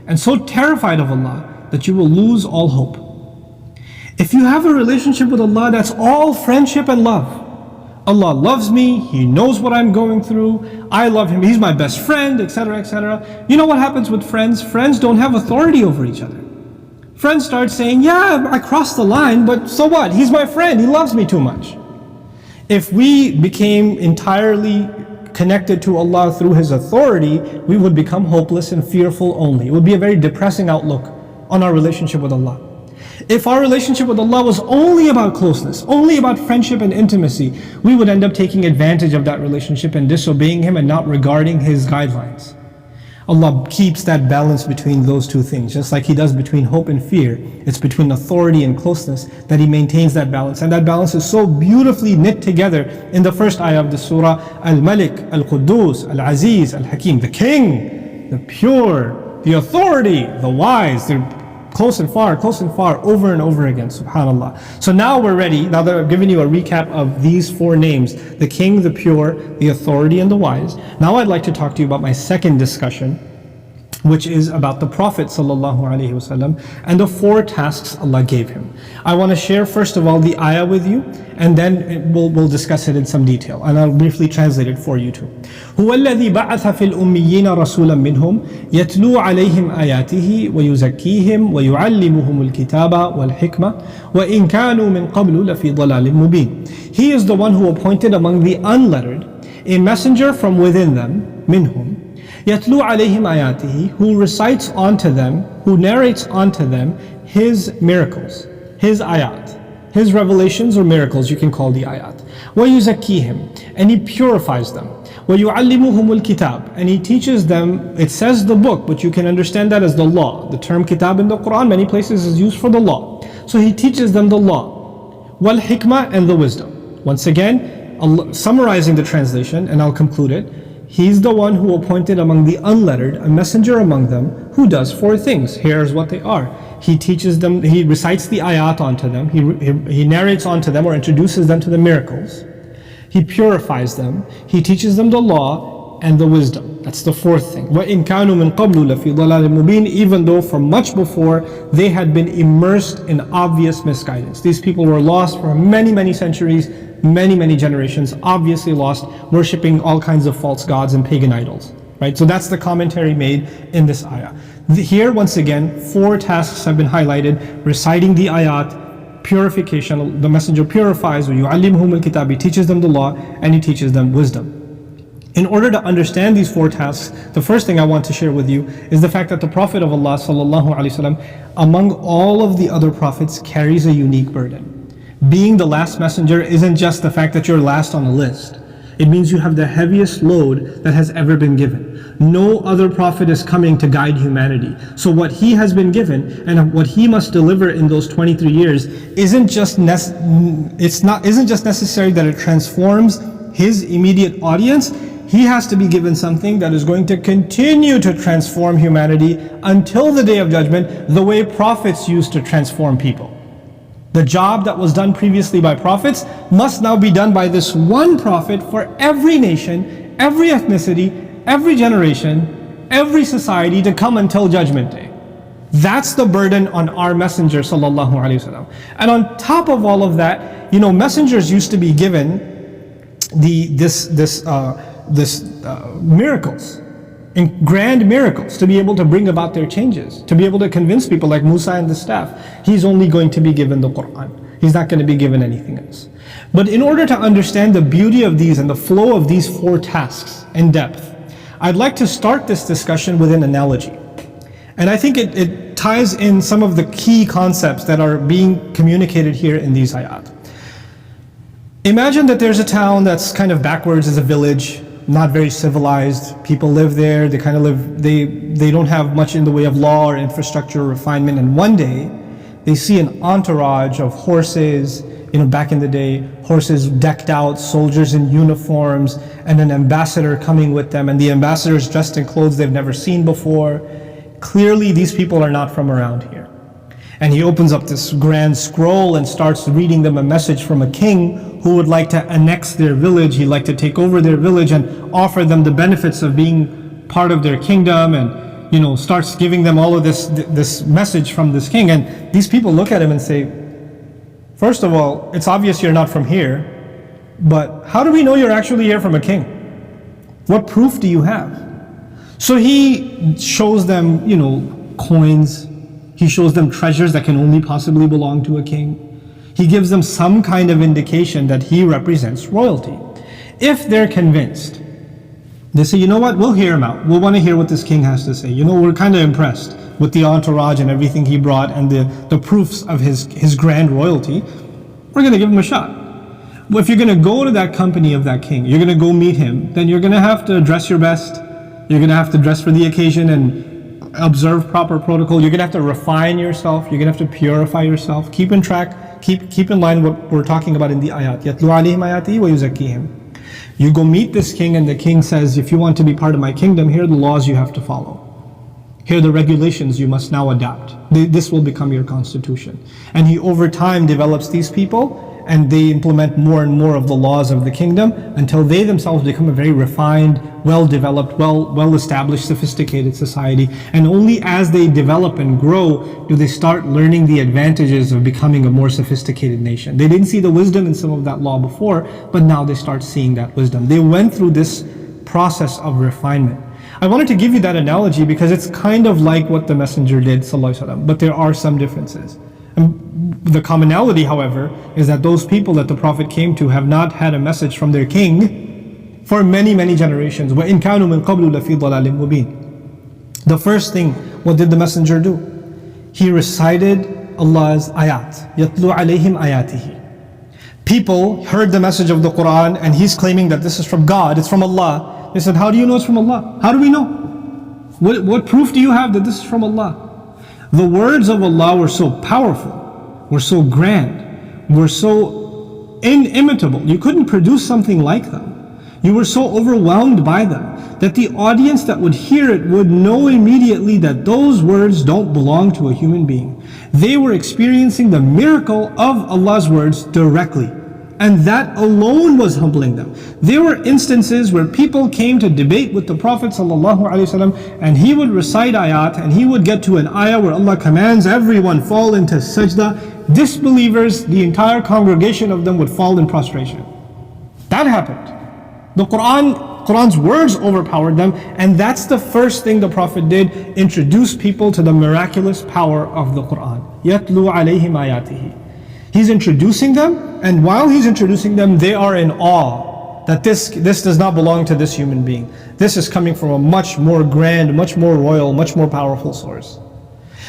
and so terrified of Allah that you will lose all hope. If you have a relationship with Allah that's all friendship and love, Allah loves me, He knows what I'm going through, I love Him, He's my best friend, etc., etc. You know what happens with friends? Friends don't have authority over each other. Friends start saying, yeah, I crossed the line, but so what? He's my friend, he loves me too much. If we became entirely connected to Allah through His authority, we would become hopeless and fearful only. It would be a very depressing outlook on our relationship with Allah. If our relationship with Allah was only about closeness, only about friendship and intimacy, we would end up taking advantage of that relationship and disobeying Him and not regarding His guidelines. Allah keeps that balance between those two things, just like He does between hope and fear. It's between authority and closeness that He maintains that balance. And that balance is so beautifully knit together in the first ayah of the surah, Al-Malik, Al-Quddus, Al-Aziz, Al-Hakim, the King, the pure, the authority, the wise. They're close and far, over and over again, subhanAllah. So now we're ready, now that I've given you a recap of these four names, the King, the Pure, the Authority, and the Wise. Now I'd like to talk to you about my second discussion, which is about the Prophet ﷺ and the 4 tasks Allah gave him. I want to share first of all the ayah with you, and then we'll discuss it in some detail, and I'll briefly translate it for you too. هو الذي بعث في الأميين رسولا منهم يتلو عليهم آياته ويزكيهم ويعلمهم الكتاب والحكمة وإن كانوا من قبل لفي ضلال مبين. He is the one who appointed among the unlettered a messenger from within them, minhum, يَتْلُو عَلَيْهِمْ آيَاتِهِ, who recites unto them, who narrates unto them his miracles, his ayat, his revelations or miracles, you can call the ayat. وَيُزَكِّيهِمْ, and he purifies them. وَيُعَلِّمُهُمُ الْكِتَابِ, and he teaches them, it says the book, but you can understand that as the law. The term kitab in the Quran many places is used for the law. So he teaches them the law. وَالْحِكْمَةِ, and the wisdom. Once again, summarizing the translation, and I'll conclude it. He's the one who appointed among the unlettered a messenger among them who does 4 things. Here's what they are. He teaches them, he recites the ayat onto them, he narrates onto them or introduces them to the miracles. He purifies them, he teaches them the law and the wisdom. That's the 4th thing. وَإِن كَانُوا مِن قَبْلُ لَفِي ضَلَالٍ مُبِينٍ, even though from much before they had been immersed in obvious misguidance. These people were lost for many centuries, many generations, obviously lost, worshipping all kinds of false gods and pagan idols. Right? So that's the commentary made in this ayah. Here once again 4 tasks have been highlighted: reciting the ayat, purification, the messenger purifies, وَيُعَلِّمُهُمُ الْكِتَابِ, he teaches them the law, and he teaches them wisdom. In order to understand these 4 tasks, the first thing I want to share with you is the fact that the Prophet of Allah ﷺ, among all of the other prophets, carries a unique burden. Being the last messenger isn't just the fact that you're last on the list. It means you have the heaviest load that has ever been given. No other prophet is coming to guide humanity. So what he has been given and what he must deliver in those 23 years isn't just necessary that it transforms his immediate audience. He has to be given something that is going to continue to transform humanity until the Day of Judgment, the way prophets used to transform people. The job that was done previously by prophets must now be done by this one prophet for every nation, every ethnicity, every generation, every society to come until Judgment Day. That's the burden on our messenger sallallahu alaihi wasallam. And on top of all of that, messengers used to be given miracles, and grand miracles, to be able to bring about their changes, to be able to convince people, like Musa and the staff. He's only going to be given the Quran. He's not going to be given anything else. But in order to understand the beauty of these and the flow of these 4 tasks in depth, I'd like to start this discussion with an analogy. And I think it ties in some of the key concepts that are being communicated here in these ayat. Imagine that there's a town that's kind of backwards, as a village, not very civilized. People live there, they don't have much in the way of law or infrastructure or refinement, and one day they see an entourage of horses, back in the day, horses decked out, soldiers in uniforms, and an ambassador coming with them, and the ambassador is dressed in clothes they've never seen before. Clearly these people are not from around here. And he opens up this grand scroll and starts reading them a message from a king who would like to annex their village. He'd like to take over their village and offer them the benefits of being part of their kingdom, and starts giving them all of this message from this king. And these people look at him and say, first of all, it's obvious you're not from here, but how do we know you're actually here from a king? What proof do you have? So he shows them, coins. He shows them treasures that can only possibly belong to a king. He gives them some kind of indication that he represents royalty. If they're convinced, they say, you know what, we'll hear him out. We'll want to hear what this king has to say. We're kind of impressed with the entourage and everything he brought and the proofs of his grand royalty. We're going to give him a shot. Well, if you're going to go to that company of that king, you're going to go meet him, then you're going to have to dress your best. You're going to have to dress for the occasion and observe proper protocol. You're going to have to refine yourself. You're going to have to purify yourself. Keep in track, keep in line what we're talking about in the ayat. يَتْلُو عَلَيْهِمْ آيَاتِهِ وَيُزَكِّيهِمْ. You go meet this king, and the king says, if you want to be part of my kingdom, here are the laws you have to follow. Here are the regulations you must now adapt. This will become your constitution. And he over time develops these people and they implement more and more of the laws of the kingdom until they themselves become a very refined, well-developed, well-established, sophisticated society. And only as they develop and grow do they start learning the advantages of becoming a more sophisticated nation. They didn't see the wisdom in some of that law before, but now they start seeing that wisdom. They went through this process of refinement. I wanted to give you that analogy because it's kind of like what the Messenger did, sallallahu alaihi wasallam, but there are some differences. And the commonality, however, is that those people that the Prophet came to have not had a message from their king for many, many generations. وَإِن كَانُوا مِن قَبْلُ لَفِي ضَلَالٍ مُبِينٍ. The first thing, what did the Messenger do? He recited Allah's ayat. يَتْلُو عَلَيْهِمْ آيَاتِهِ. People heard the message of the Quran and he's claiming that this is from God, it's from Allah. They said, how do you know it's from Allah? How do we know? What proof do you have that this is from Allah? The words of Allah were so powerful, were so grand, were so inimitable. You couldn't produce something like them. You were so overwhelmed by them that the audience that would hear it would know immediately that those words don't belong to a human being. They were experiencing the miracle of Allah's words directly. And that alone was humbling them. There were instances where people came to debate with the Prophet ﷺ, and he would recite ayat and he would get to an ayah where Allah commands everyone fall into sajda. Disbelievers, the entire congregation of them would fall in prostration. That happened. The Quran's words overpowered them, and that's the first thing the Prophet did, introduce people to the miraculous power of the Quran. يَتْلُو عَلَيْهِمْ آيَاتِهِ. He's introducing them, and while he's introducing them, they are in awe that this does not belong to this human being. This is coming from a much more grand, much more royal, much more powerful source.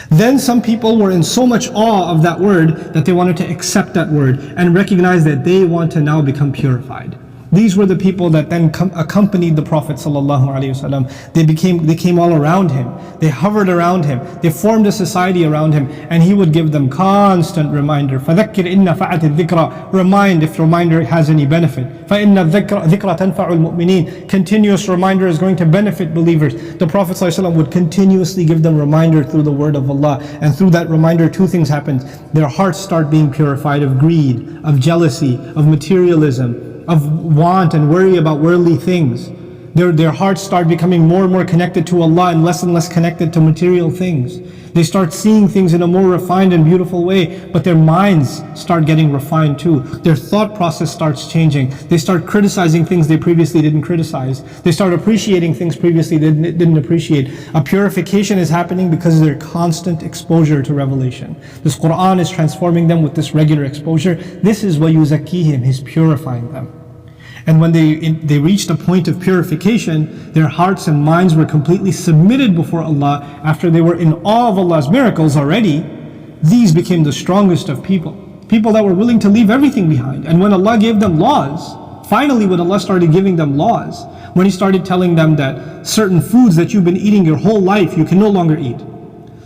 Then some people were in so much awe of that word that they wanted to accept that word and recognize that they want to now become purified. These were the people that then accompanied the Prophet ﷺ. They came all around him. They hovered around him. They formed a society around him, and he would give them constant reminder. فَذَكِّرْ إِنَّ فَعَتِ الذِّكْرَ. Remind if reminder has any benefit. فَإِنَّ الذِّكْرَ تَنْفَعُ الْمُؤْمِنِينَ. Continuous reminder is going to benefit believers. The Prophet ﷺ would continuously give them reminder through the word of Allah, and through that reminder two things happened. Their hearts start being purified of greed, of jealousy, of materialism, of want and worry about worldly things. Their hearts start becoming more and more connected to Allah and less connected to material things. They start seeing things in a more refined and beautiful way, but their minds start getting refined too. Their thought process starts changing. They start criticizing things they previously didn't criticize. They start appreciating things previously they didn't appreciate. A purification is happening because of their constant exposure to revelation. This Quran is transforming them with this regular exposure. This is وَيُزَكِّيهِمْ, He's purifying them. And when they reached a point of purification, their hearts and minds were completely submitted before Allah. After they were in awe of Allah's miracles already, these became the strongest of people. People that were willing to leave everything behind. And when Allah gave them laws, finally when Allah started giving them laws, when He started telling them that certain foods that you've been eating your whole life, you can no longer eat.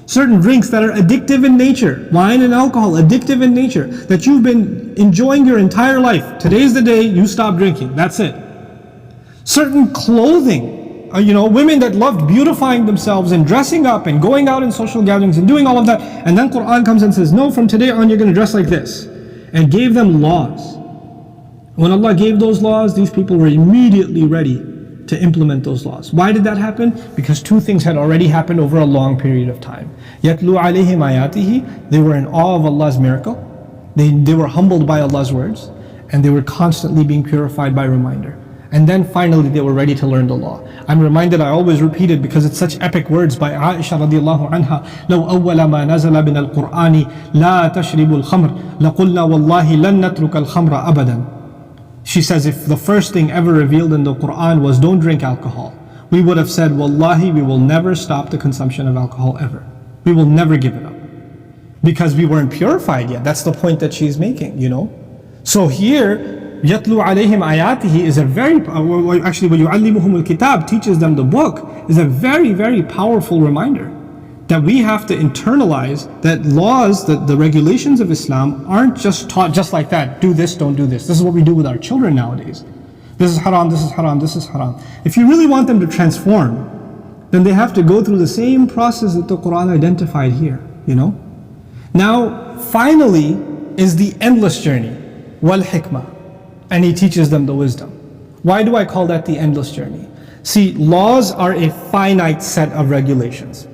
Certain drinks that are addictive in nature, wine and alcohol, addictive in nature, that you've been enjoying your entire life. Today's the day you stop drinking, that's it. Certain clothing, women that loved beautifying themselves and dressing up and going out in social gatherings and doing all of that. And then Quran comes and says, no, from today on you're going to dress like this. And gave them laws. When Allah gave those laws, these people were immediately ready to implement those laws. Why did that happen? Because two things had already happened over a long period of time. يَتْلُو عَلَيْهِمْ آيَاتِهِ. They were in awe of Allah's miracle. They were humbled by Allah's words. And they were constantly being purified by reminder. And then finally they were ready to learn the law. I'm reminded, I always repeat it because it's such epic words by Aisha radiallahu anha. لَوْ أَوَّلَ مَا نَزَلَ مِنَ الْقُرْآنِ لَا تَشْرِبُوا الْخَمْرِ لَقُلْنَا وَاللَّهِ لَن نَتْرُكَ الْخَمْرَ أَبَدًا. She says, if the first thing ever revealed in the Quran was don't drink alcohol, we would have said, Wallahi, we will never stop the consumption of alcohol ever. We will never give it up. Because we weren't purified yet. That's the point that she's making, So here, يَتْلُو عَلَيْهِمْ آيَاتِهِ is a very, actually وَيُعَلِّمُهُمُ الْكِتَابِ teaches them the book, is a very, very powerful reminder that we have to internalize that laws, that the regulations of Islam aren't just taught just like that. Do this, don't do this. This is what we do with our children nowadays. This is haram, this is haram, this is haram. If you really want them to transform, then they have to go through the same process that the Quran identified here, Now, finally is the endless journey. wal hikmah. And He teaches them the wisdom. Why do I call that the endless journey? See, laws are a finite set of regulations.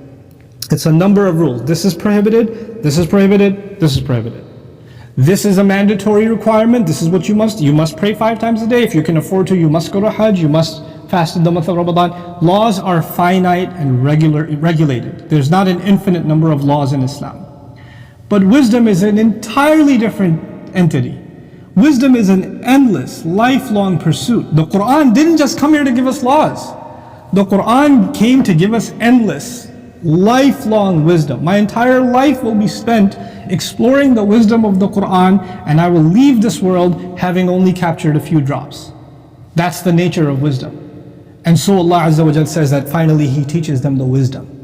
It's a number of rules. This is prohibited, this is prohibited, this is prohibited. This is a mandatory requirement, this is what you must. You must pray 5 times a day. If you can afford to, you must go to Hajj, you must fast in the month of Ramadan. Laws are finite and regulated. There's not an infinite number of laws in Islam. But wisdom is an entirely different entity. Wisdom is an endless, lifelong pursuit. The Quran didn't just come here to give us laws. The Quran came to give us endless, lifelong wisdom. My entire life will be spent exploring the wisdom of the Quran, and I will leave this world having only captured a few drops. That's the nature of wisdom. And so Allah Azza wa Jal says that finally He teaches them the wisdom.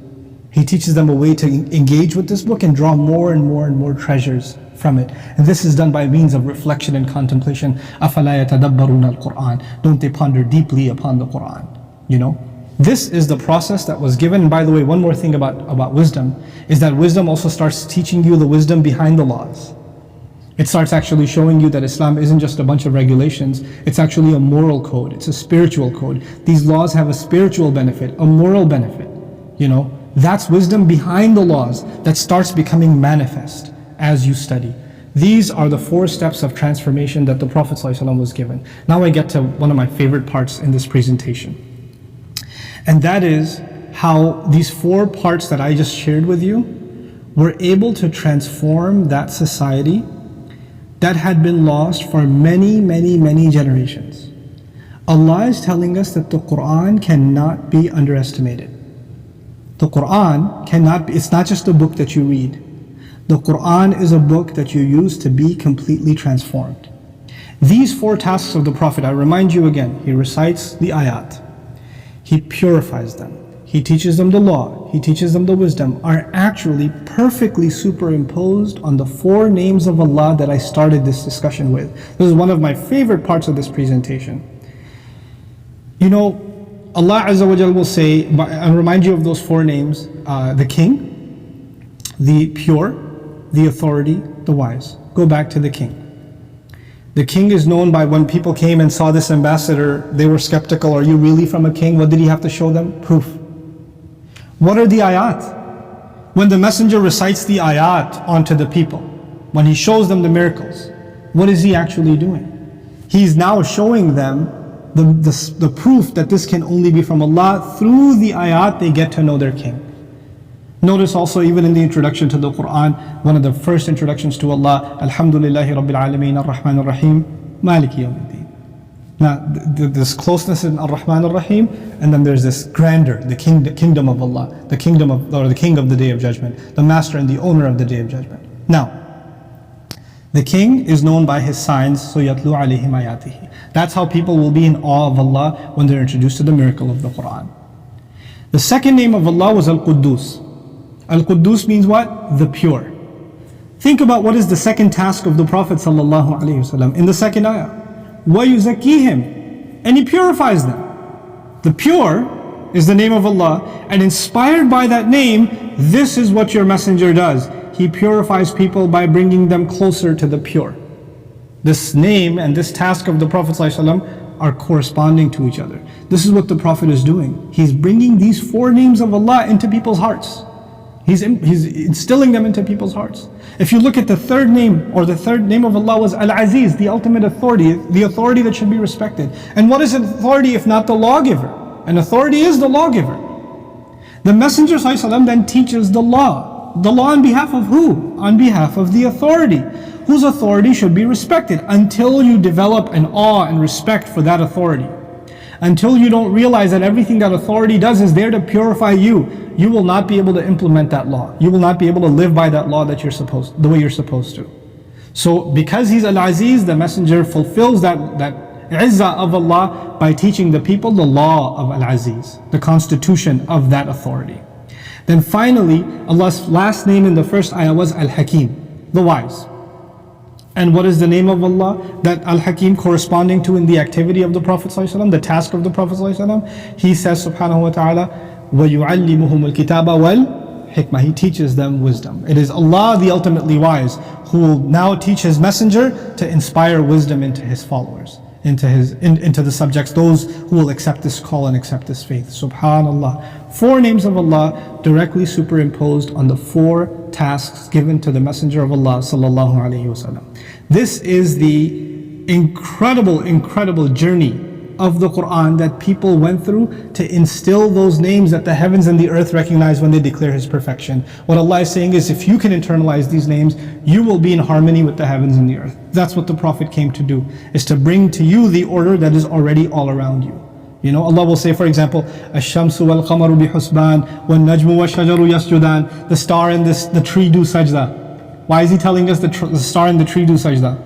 He teaches them a way to engage with this book and draw more and more and more treasures from it. And this is done by means of reflection and contemplation. أَفَلَا يَتَدَبَّرُونَ الْقُرْآنَ. Don't they ponder deeply upon the Quran? You know? This is the process that was given. And by the way, one more thing about wisdom is that wisdom also starts teaching you the wisdom behind the laws. It starts actually showing you that Islam isn't just a bunch of regulations. It's actually a moral code. It's a spiritual code. These laws have a spiritual benefit, a moral benefit. You know? That's wisdom behind the laws that starts becoming manifest as you study. These are the 4 steps of transformation that the Prophet ﷺ was given. Now I get to one of my favorite parts in this presentation. And that is how these 4 parts that I just shared with you were able to transform that society that had been lost for many, many, many generations. Allah is telling us that the Quran cannot be underestimated. The Quran cannot be, it's not just a book that you read. The Quran is a book that you use to be completely transformed. These 4 tasks of the Prophet, I remind you again, he recites the ayat, he purifies them, he teaches them the law, he teaches them the wisdom, are actually perfectly superimposed on the 4 names of Allah that I started this discussion with. This is one of my favorite parts of this presentation. You know, Allah Azza wa Jal will say, and remind you of those 4 names, the king, the pure, the authority, the wise. Go back to the king. The king is known by when people came and saw this ambassador, they were skeptical. Are you really from a king? What did he have to show them? Proof. What are the ayat? When the messenger recites the ayat onto the people, when he shows them the miracles, what is he actually doing? He's now showing them the proof that this can only be from Allah. Through the ayat they get to know their king. Notice also even in the introduction to the Quran, one of the first introductions to Allah, Alhamdulillahi Rabbil Alameen Ar-Rahman Ar-Rahim, Maliki Yawmiddin. Now this closeness in Ar-Rahman Ar-Rahim, and then there's this grandeur, the kingdom of Allah, the kingdom of, or the king of the Day of Judgment, the master and the owner of the Day of Judgment. Now, the king is known by his signs, so yatlu alayhim ayatihi. That's how people will be in awe of Allah when they're introduced to the miracle of the Quran. The second name of Allah was Al-Quddus. Al-Quddus means what? The pure. Think about what is the second task of the Prophet ﷺ in the second ayah. وَيُزَكِّيهِمْ. And he purifies them. The pure is the name of Allah, and inspired by that name, this is what your messenger does. He purifies people by bringing them closer to the pure. This name and this task of the Prophet ﷺ are corresponding to each other. This is what the Prophet is doing. He's bringing these 4 names of Allah into people's hearts. He's instilling them into people's hearts. If you look at the 3rd name, or the 3rd name of Allah was Al-Aziz, the ultimate authority, the authority that should be respected. And what is authority if not the lawgiver? And authority is the lawgiver. The Messenger ﷺ then teaches the law. The law on behalf of who? On behalf of the authority, whose authority should be respected, until you develop an awe and respect for that authority. Until you don't realize that everything that authority does is there to purify you, you will not be able to implement that law. You will not be able to live by that law that the way you're supposed to. So because he's Al-Aziz, the messenger fulfills that izzah of Allah by teaching the people the law of Al-Aziz, the constitution of that authority. Then finally, Allah's last name in the first ayah was Al-Hakim, the wise. And what is the name of Allah that Al-Hakim corresponding to in the activity of the Prophet ﷺ, the task of the Prophet ﷺ? He says subhanahu wa ta'ala, وَيُعَلِّمُهُمُ الْكِتَابَ وَالْحِكْمَةِ. He teaches them wisdom. It is Allah the ultimately wise who will now teach his messenger to inspire wisdom into his followers, into the subjects, those who will accept this call and accept this faith. Subhanallah. 4 names of Allah directly superimposed on the 4 tasks given to the Messenger of Allah sallallahu alaihi wasallam. This is the incredible journey of the Quran that people went through to instill those names that the heavens and the earth recognize when they declare His perfection. What Allah is saying is, if you can internalize these names, you will be in harmony with the heavens and the earth. That's what the Prophet came to do, is to bring to you the order that is already all around you. You know, Allah will say, for example, Ash-shamsu wal-qamaru bihusban, wal-najmu wa-shajaru yasjudan. The star and the tree do sajda. Why is He telling us the star and the tree do sajda?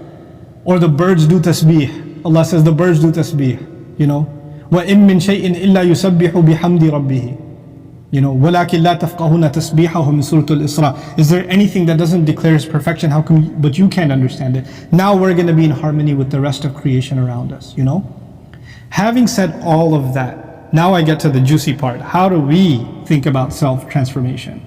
Or the birds do tasbih. Allah says the birds do tasbih. You know, وَإِن مِّن شَيْءٍ إِلَّا يُسَبِّحُ بِحَمْدِ رَبِّهِ. You know, وَلَكِنْ لَا تَفْقَهُونَ تَسْبِيحَهُمْ in Surah Al-Isra. Is there anything that doesn't declare His perfection? How come, but you can't understand it? Now we're going to be in harmony with the rest of creation around us, you know? Having said all of that, now I get to the juicy part. How do we think about self-transformation?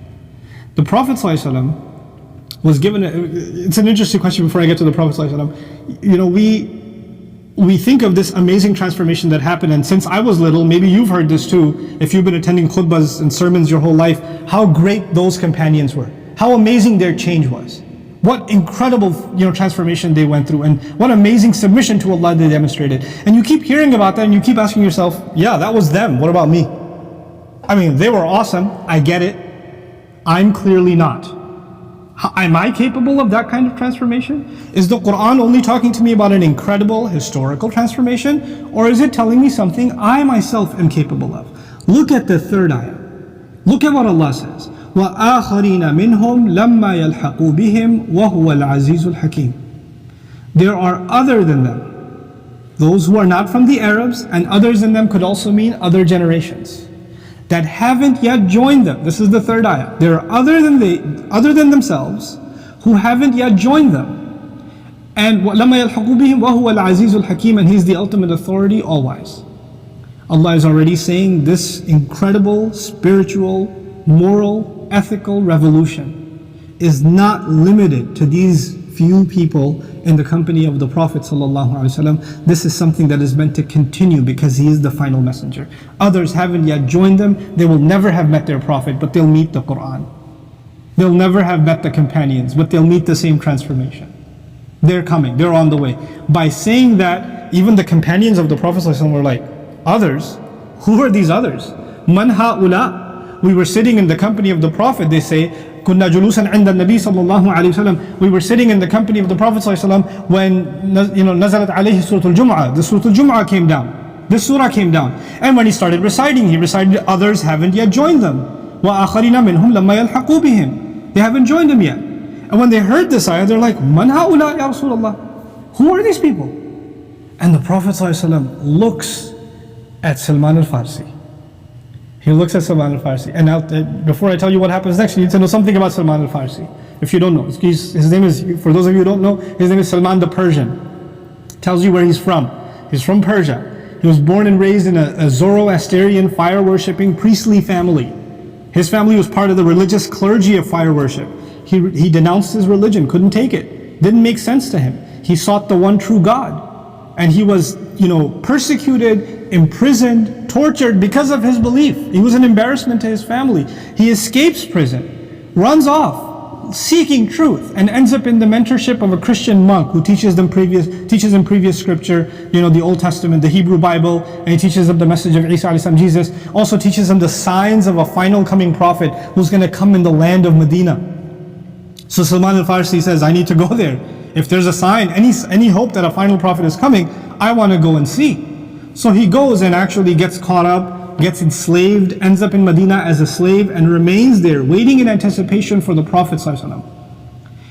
The Prophet ﷺ was given, it's an interesting question before I get to the Prophet ﷺ. You know, we think of this amazing transformation that happened, and since I was little, maybe you've heard this too, if you've been attending khutbahs and sermons your whole life, how great those companions were, how amazing their change was, what incredible transformation they went through, and what amazing submission to Allah they demonstrated. And you keep hearing about that and you keep asking yourself, yeah, that was them, what about me? I mean, they were awesome, I get it, I'm clearly not. Am I capable of that kind of transformation? Is the Quran only talking to me about an incredible historical transformation? Or is it telling me something I myself am capable of? Look at the 3rd ayah. Look at what Allah says. وَآخَرِينَ مِنْهُمْ لَمَّا يَلْحَقُوا بِهِمْ وَهُوَ الْعَزِيزُ الْحَكِيمُ. There are other than them, those who are not from the Arabs, and others than them could also mean other generations, that haven't yet joined them. This is the 3rd ayah. There are other than themselves who haven't yet joined them. And وَلَمَّا يَلْحَقُوا بِهِمْ وَهُوَ الْعَزِيزُ الْحَكِيمُ, and He's the ultimate authority, all-wise. Allah is already saying this incredible spiritual, moral, ethical revolution is not limited to these few people in the company of the Prophet ﷺ. This is something that is meant to continue because he is the final messenger. Others haven't yet joined them. They will never have met their Prophet, but they'll meet the Quran. They'll never have met the companions, but they'll meet the same transformation. They're coming, they're on the way. By saying that, even the companions of the Prophet ﷺ were like, others? Who are these others? Man ha'ula? We were sitting in the company of the Prophet, they say, كنا جلوسا عند النبي صلى الله عليه وسلم. We were sitting in the company of the Prophet صلى الله عليه وسلم when نزلت عليه سورة الجمعة. The Surah Al-Jum'ah came down. This surah came down. And when he started reciting, he recited others haven't yet joined them. وآخرين منهم لما يلحقوا بهم. They haven't joined them yet. And when they heard this ayah, they're like, من هؤلاء يا رسول الله? Who are these people? And the Prophet صلى الله عليه وسلم looks at Salman al-Farsi. He looks at Salman al-Farsi. And now, before I tell you what happens next, you need to know something about Salman al-Farsi. If you don't know, his name is, for those of you who don't know, his name is Salman the Persian. Tells you where he's from. He's from Persia. He was born and raised in a Zoroastrian fire-worshipping priestly family. His family was part of the religious clergy of fire worship. He denounced his religion, couldn't take it. Didn't make sense to him. He sought the one true God. And he was, persecuted, imprisoned, tortured because of his belief. He was an embarrassment to his family. He escapes prison, runs off, seeking truth, and ends up in the mentorship of a Christian monk who teaches them previous scripture, the Old Testament, the Hebrew Bible, and he teaches them the message of Isa alayhi salam, Jesus. Also teaches them the signs of a final coming prophet who's going to come in the land of Medina. So Salman al-Farsi says, I need to go there. If there's a sign, any hope that a final prophet is coming, I want to go and see. So he goes and actually gets caught up, gets enslaved, ends up in Medina as a slave, and remains there, waiting in anticipation for the Prophet ﷺ.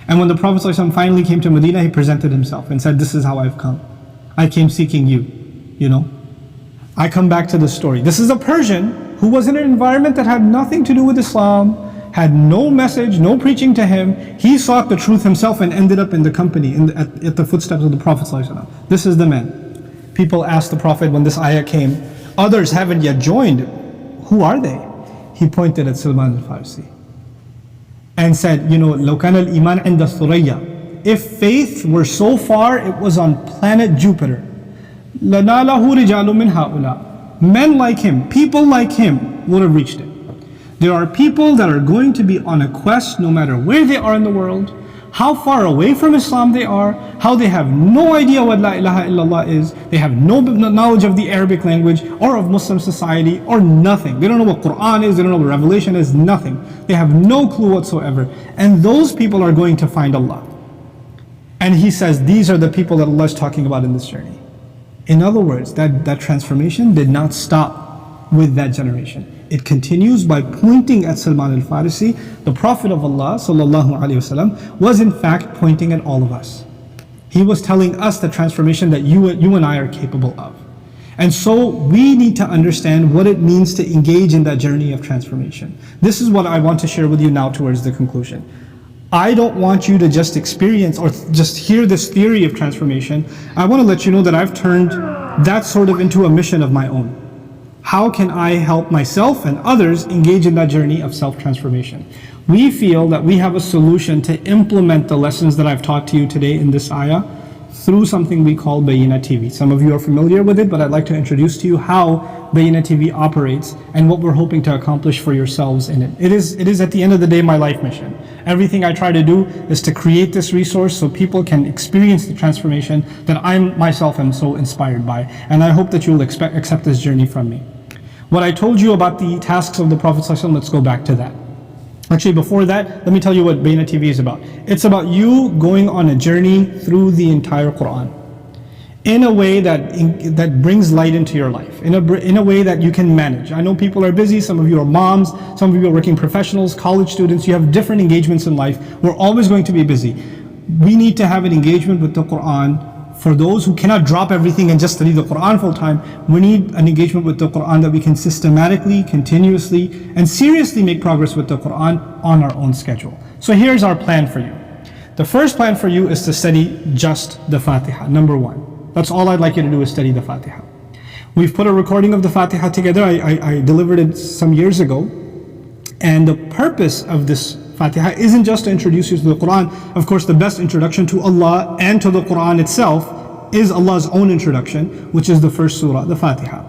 And when the Prophet ﷺ finally came to Medina, he presented himself and said, this is how I've come. I came seeking you, I come back to the story. This is a Persian who was in an environment that had nothing to do with Islam, had no message, no preaching to him. He sought the truth himself and ended up in the company, at the footsteps of the Prophet ﷺ. This is the man. People asked the Prophet when this ayah came, others haven't yet joined, who are they? He pointed at Salman al-Farsi and said, لو كان الإيمان عند الثريا If faith were so far, it was on planet Jupiter. لَنَالَهُ رِجَالٌ مِّنْ هَؤُلَاءِ. Men like him, people like him would have reached it. There are people that are going to be on a quest no matter where they are in the world, how far away from Islam they are, how they have no idea what La ilaha illallah is, they have no knowledge of the Arabic language or of Muslim society or nothing. They don't know what Quran is, they don't know what Revelation is, nothing. They have no clue whatsoever. And those people are going to find Allah. And he says these are the people that Allah is talking about in this journey. In other words, that transformation did not stop with that generation. It continues by pointing at Salman al-Farisi. The Prophet of Allah sallallahu alaihi wasallam was in fact pointing at all of us. He was telling us the transformation that you and I are capable of. And so we need to understand what it means to engage in that journey of transformation. This is what I want to share with you now towards the conclusion. I don't want you to just experience or just hear this theory of transformation. I want to let you know that I've turned that sort of into a mission of my own. How can I help myself and others engage in that journey of self-transformation? We feel that we have a solution to implement the lessons that I've taught to you today in this ayah through something we call Bayyinah TV. Some of you are familiar with it, but I'd like to introduce to you how Bayyinah TV operates and what we're hoping to accomplish for yourselves in it. It is at the end of the day my life mission. Everything I try to do is to create this resource so people can experience the transformation that I myself am so inspired by. And I hope that you'll accept this journey from me. What I told you about the tasks of the Prophet ﷺ, let's go back to that. Actually, before that, let me tell you what Bayyinah TV is about. It's about you going on a journey through the entire Quran in a way that brings light into your life, in a way that you can manage. I know people are busy, some of you are moms, some of you are working professionals, college students, you have different engagements in life. We're always going to be busy. We need to have an engagement with the Quran. For those who cannot drop everything and just study the Quran full time, we need an engagement with the Quran that we can systematically, continuously, and seriously make progress with the Quran on our own schedule. So here's our plan for you. The first plan for you is to study just the Fatiha, number one. That's all I'd like you to do is study the Fatiha. We've put a recording of the Fatiha together. I delivered it some years ago. And the purpose of this Fatiha isn't just to introduce you to the Quran. Of course, the best introduction to Allah and to the Quran itself is Allah's own introduction, which is the first surah, the Fatiha.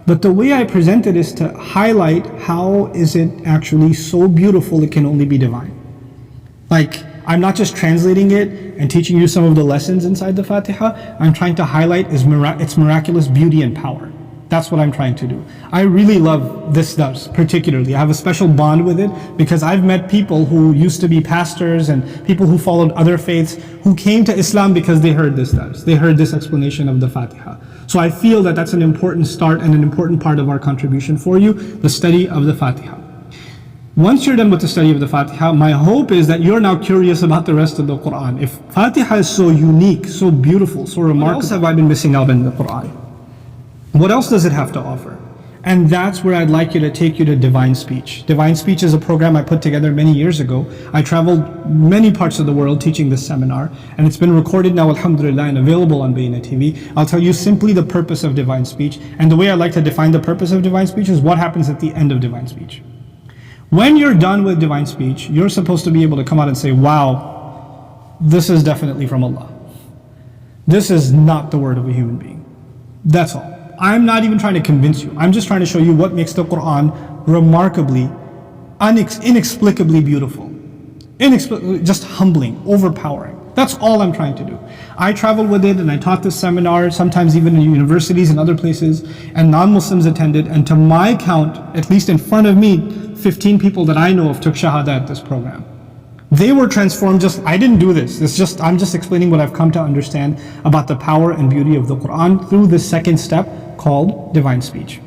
But the way I present it is to highlight how is it actually so beautiful it can only be divine. Like, I'm not just translating it and teaching you some of the lessons inside the Fatiha. I'm trying to highlight its miraculous beauty and power. That's what I'm trying to do. I really love this dars, particularly. I have a special bond with it because I've met people who used to be pastors and people who followed other faiths who came to Islam because they heard this dars. They heard this explanation of the Fatiha. So I feel that that's an important start and an important part of our contribution for you, the study of the Fatiha. Once you're done with the study of the Fatiha, my hope is that you're now curious about the rest of the Quran. If Fatiha is so unique, so beautiful, so remarkable, what else have I been missing out in the Quran? What else does it have to offer? And that's where I'd like you to take you to Divine Speech. Divine Speech is a program I put together many years ago. I traveled many parts of the world teaching this seminar, and it's been recorded now, alhamdulillah, and available on Bayyinah TV. I'll tell you simply the purpose of Divine Speech, and the way I like to define the purpose of Divine Speech is what happens at the end of Divine Speech. When you're done with Divine Speech, you're supposed to be able to come out and say, wow, this is definitely from Allah. This is not the word of a human being. That's all. I'm not even trying to convince you. I'm just trying to show you what makes the Quran remarkably, inexplicably beautiful. Just humbling, overpowering. That's all I'm trying to do. I traveled with it and I taught this seminar, sometimes even in universities and other places, and non-Muslims attended, and to my count, at least in front of me, 15 people that I know of took Shahada at this program. They were transformed. I didn't do this. I'm just explaining what I've come to understand about the power and beauty of the Quran through the second step called Divine Speech.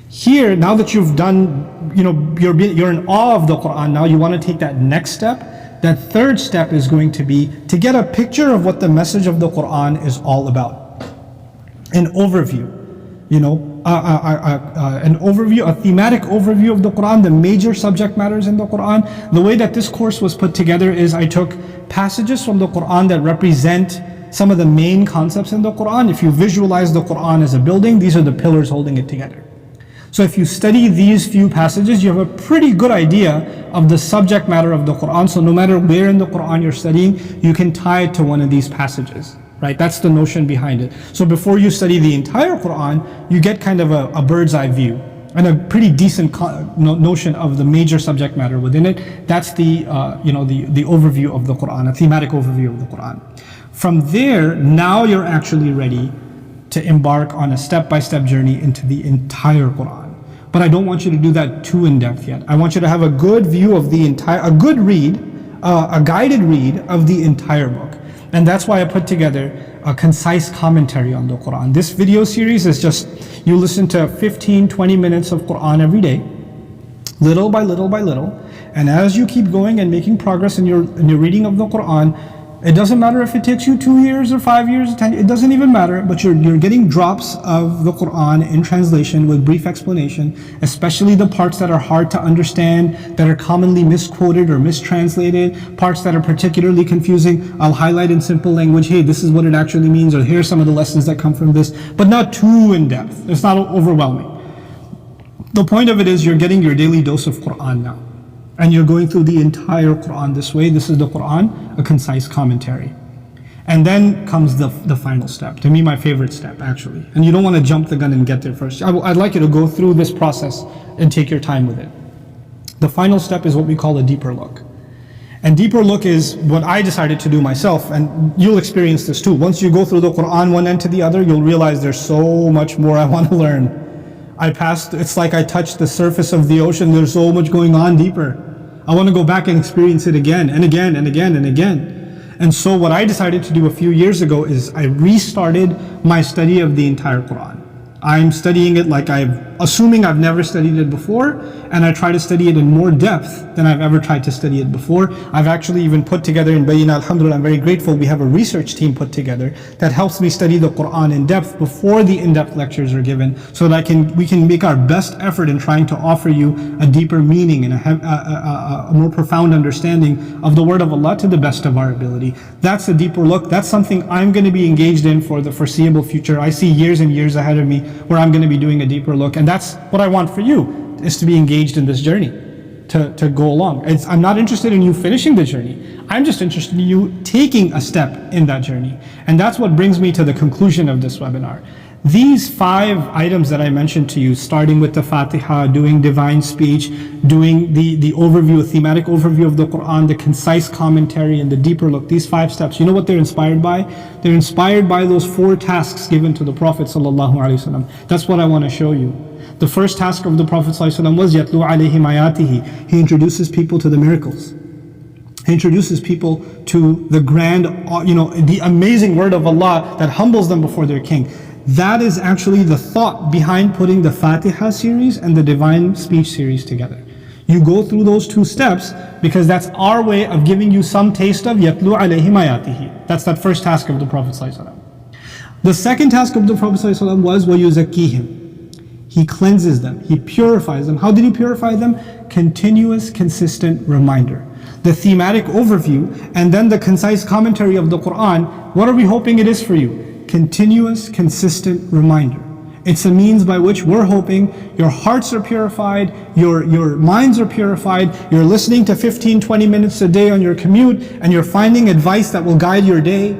Here, now that you've done, you're in awe of the Quran, now you want to take that next step. That third step is going to be to get a picture of what the message of the Quran is all about. An overview, an overview, a thematic overview of the Quran, the major subject matters in the Quran. The way that this course was put together is I took passages from the Quran that represent some of the main concepts in the Quran. If you visualize the Quran as a building, these are the pillars holding it together. So if you study these few passages, you have a pretty good idea of the subject matter of the Quran. So no matter where in the Quran you're studying, you can tie it to one of these passages, right? That's the notion behind it. So before you study the entire Quran, you get kind of a bird's eye view and a pretty decent notion of the major subject matter within it. That's the the overview of the Quran, a thematic overview of the Quran. From there, now you're actually ready to embark on a step-by-step journey into the entire Quran. But I don't want you to do that too in depth yet. I want you to have a good view of the entire, a good read, a guided read of the entire book. And that's why I put together a concise commentary on the Quran. This video series is just, you listen to 15-20 minutes of Quran every day, little by little by little. And as you keep going and making progress in your reading of the Quran, it doesn't matter if it takes you 2 years or 5 years or 10 years, it doesn't even matter, but you're getting drops of the Quran in translation with brief explanation, especially the parts that are hard to understand, that are commonly misquoted or mistranslated, parts that are particularly confusing. I'll highlight in simple language, hey, this is what it actually means, or here's some of the lessons that come from this, but not too in depth. It's not overwhelming. The point of it is you're getting your daily dose of Quran now. And you're going through the entire Quran this way. This is the Quran, a concise commentary. And then comes the final step. To me, my favorite step, actually. And you don't want to jump the gun and get there first. I'd like you to go through this process and take your time with it. The final step is what we call a deeper look. And deeper look is what I decided to do myself, and you'll experience this too. Once you go through the Quran one end to the other, you'll realize there's so much more I want to learn. It's like I touched the surface of the ocean. There's so much going on deeper. I want to go back and experience it again and again and again and again. And so what I decided to do a few years ago is I restarted my study of the entire Quran. I'm studying it like assuming I've never studied it before, and I try to study it in more depth than I've ever tried to study it before. I've actually even put together in Bayyinah, alhamdulillah, I'm very grateful, we have a research team put together that helps me study the Quran in depth before the in-depth lectures are given, so that we can make our best effort in trying to offer you a deeper meaning and a more profound understanding of the word of Allah to the best of our ability. That's a deeper look. That's something I'm going to be engaged in for the foreseeable future. I see years and years ahead of me where I'm going to be doing a deeper look, and that's what I want for you, is to be engaged in this journey, to go along. I'm not interested in you finishing the journey. I'm just interested in you taking a step in that journey. And that's what brings me to the conclusion of this webinar. These 5 items that I mentioned to you, starting with the Fatiha, doing divine speech, doing the overview, a thematic overview of the Quran, the concise commentary, and the deeper look, these 5 steps, you know what they're inspired by? They're inspired by those 4 tasks given to the Prophet ﷺ. That's what I want to show you. The first task of the Prophet ﷺ was يَتْلُو عَلَيْهِمْ آيَاتِهِ. He introduces people to the miracles. He introduces people to the grand, the amazing word of Allah that humbles them before their king. That is actually the thought behind putting the Fatiha series and the Divine Speech series together. You go through those 2 steps because that's our way of giving you some taste of يَتْلُو عَلَيْهِمْ آيَاتِهِ. That's that first task of the Prophet ﷺ. The second task of the Prophet ﷺ was وَيُزَكِّيهِمْ. He cleanses them, he purifies them. How did he purify them? Continuous, consistent reminder. The thematic overview and then the concise commentary of the Quran. What are we hoping it is for you? Continuous, consistent reminder. It's a means by which we're hoping your hearts are purified, your minds are purified, you're listening to 15-20 minutes a day on your commute, and you're finding advice that will guide your day.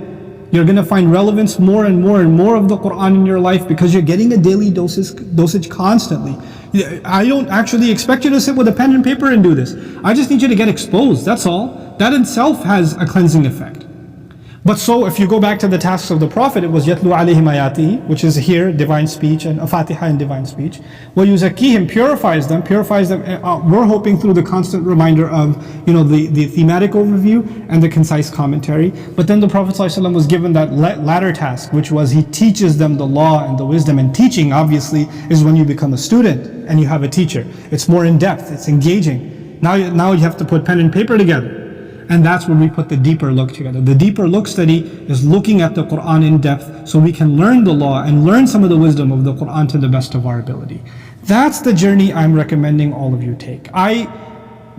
You're going to find relevance more and more and more of the Quran in your life because you're getting a daily dosage constantly. I don't actually expect you to sit with a pen and paper and do this. I just need you to get exposed, that's all. That itself has a cleansing effect. But so if you go back to the tasks of the Prophet, it was يَتْلُو عَلَيْهِمْ آيَاتِهِ, which is here, divine speech, and Fatiha and divine speech. وَيُزَكِّيهِمْ, purifies them. We're hoping through the constant reminder of the thematic overview and the concise commentary. But then the Prophet ﷺ was given that latter task, which was he teaches them the law and the wisdom. And teaching, obviously, is when you become a student and you have a teacher. It's more in depth, it's engaging. Now you have to put pen and paper together. And that's when we put the deeper look together. The deeper look study is looking at the Quran in depth so we can learn the law and learn some of the wisdom of the Quran to the best of our ability. That's the journey I'm recommending all of you take. I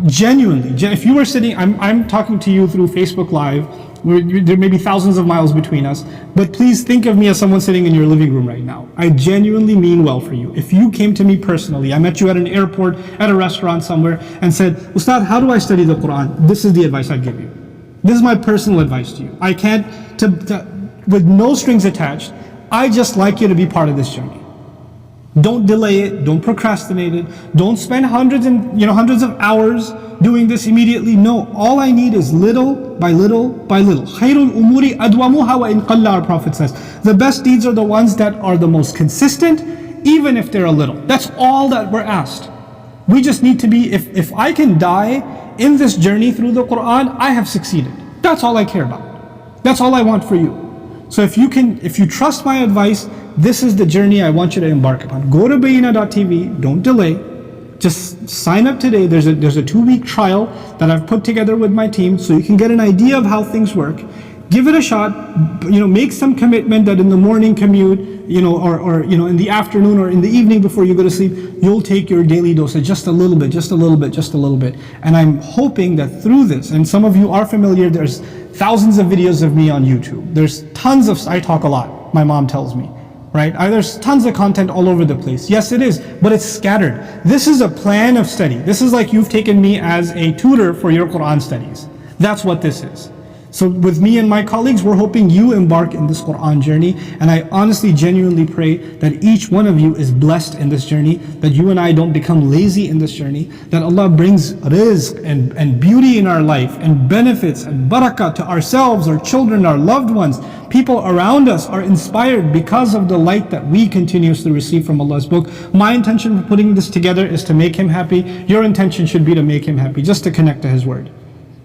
genuinely, if you were sitting, I'm talking to you through Facebook Live There may be thousands of miles between us, but please think of me as someone sitting in your living room right now. I genuinely mean well for you. If you came to me personally, I met you at an airport, at a restaurant somewhere, and said, Ustad, how do I study the Quran? This is the advice I'd give you. This is my personal advice to you. I can't, with no strings attached, I just like you to be part of this journey. Don't delay it, don't procrastinate it, don't spend hundreds of hours doing this immediately. No, all I need is little by little by little. Khairul umuri adwamuha wa in qalla, our Prophet says. The best deeds are the ones that are the most consistent, even if they're a little. That's all that we're asked. We just need to be, if I can die in this journey through the Quran, I have succeeded. That's all I care about. That's all I want for you. So if you trust my advice, this is the journey I want you to embark upon. Go to Bayyinah.tv, don't delay. Just sign up today. There's a 2-week trial that I've put together with my team, so you can get an idea of how things work. Give it a shot. Make some commitment that in the morning commute, or in the afternoon or in the evening before you go to sleep, you'll take your daily dosage just a little bit, just a little bit, just a little bit. And I'm hoping that through this, and some of you are familiar, there's thousands of videos of me on YouTube. There's tons of, I talk a lot, my mom tells me. Right? There's tons of content all over the place. Yes, it is, but it's scattered. This is a plan of study. This is like you've taken me as a tutor for your Quran studies. That's what this is. So with me and my colleagues, we're hoping you embark in this Quran journey, and I honestly, genuinely pray that each one of you is blessed in this journey, that you and I don't become lazy in this journey, that Allah brings rizq and beauty in our life, and benefits and barakah to ourselves, our children, our loved ones. People around us are inspired because of the light that we continuously receive from Allah's book. My intention for putting this together is to make Him happy. Your intention should be to make Him happy, just to connect to His word.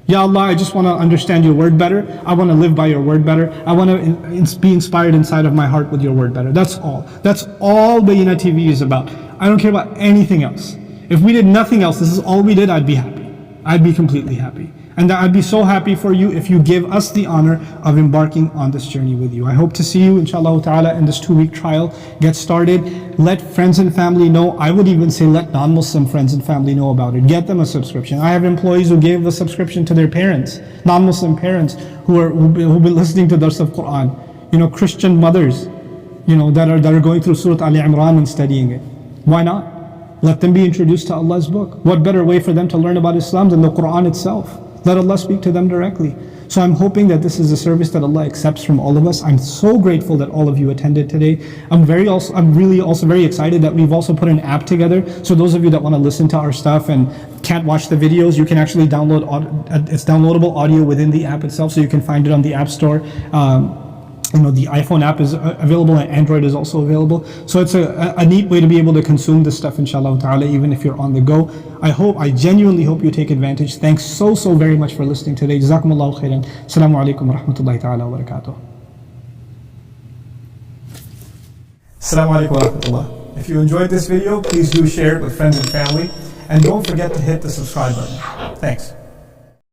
Ya Allah, I just want to understand your word better. I want to live by your word better. I want to be inspired inside of my heart with your word better. That's all. That's all Bayyinah TV is about. I don't care about anything else. If we did nothing else, this is all we did, I'd be happy. I'd be completely happy. And I'd be so happy for you if you give us the honor of embarking on this journey with you. I hope to see you, inshallah ta'ala, in this 2-week trial. Get started. Let friends and family know. I would even say let non-Muslim friends and family know about it. Get them a subscription. I have employees who gave a subscription to their parents, non-Muslim parents who've been listening to Dars of Quran. Christian mothers, that are going through Surah Ali Imran and studying it. Why not? Let them be introduced to Allah's book. What better way for them to learn about Islam than the Quran itself? Let Allah speak to them directly. So I'm hoping that this is a service that Allah accepts from all of us. I'm so grateful that all of you attended today. I'm really also very excited that we've also put an app together. So those of you that want to listen to our stuff and can't watch the videos, you can actually download, it's downloadable audio within the app itself, so you can find it on the App Store. The iPhone app is available and Android is also available. So it's a neat way to be able to consume this stuff, inshallah ta'ala, even if you're on the go. I genuinely hope you take advantage. Thanks so very much for listening today. Jazakumullahu khairan. Assalamu alaikum wa rahmatullahi ta'ala wa barakatuh. Assalamu alaikum wa rahmatullah. If you enjoyed this video, please do share it with friends and family. And don't forget to hit the subscribe button. Thanks.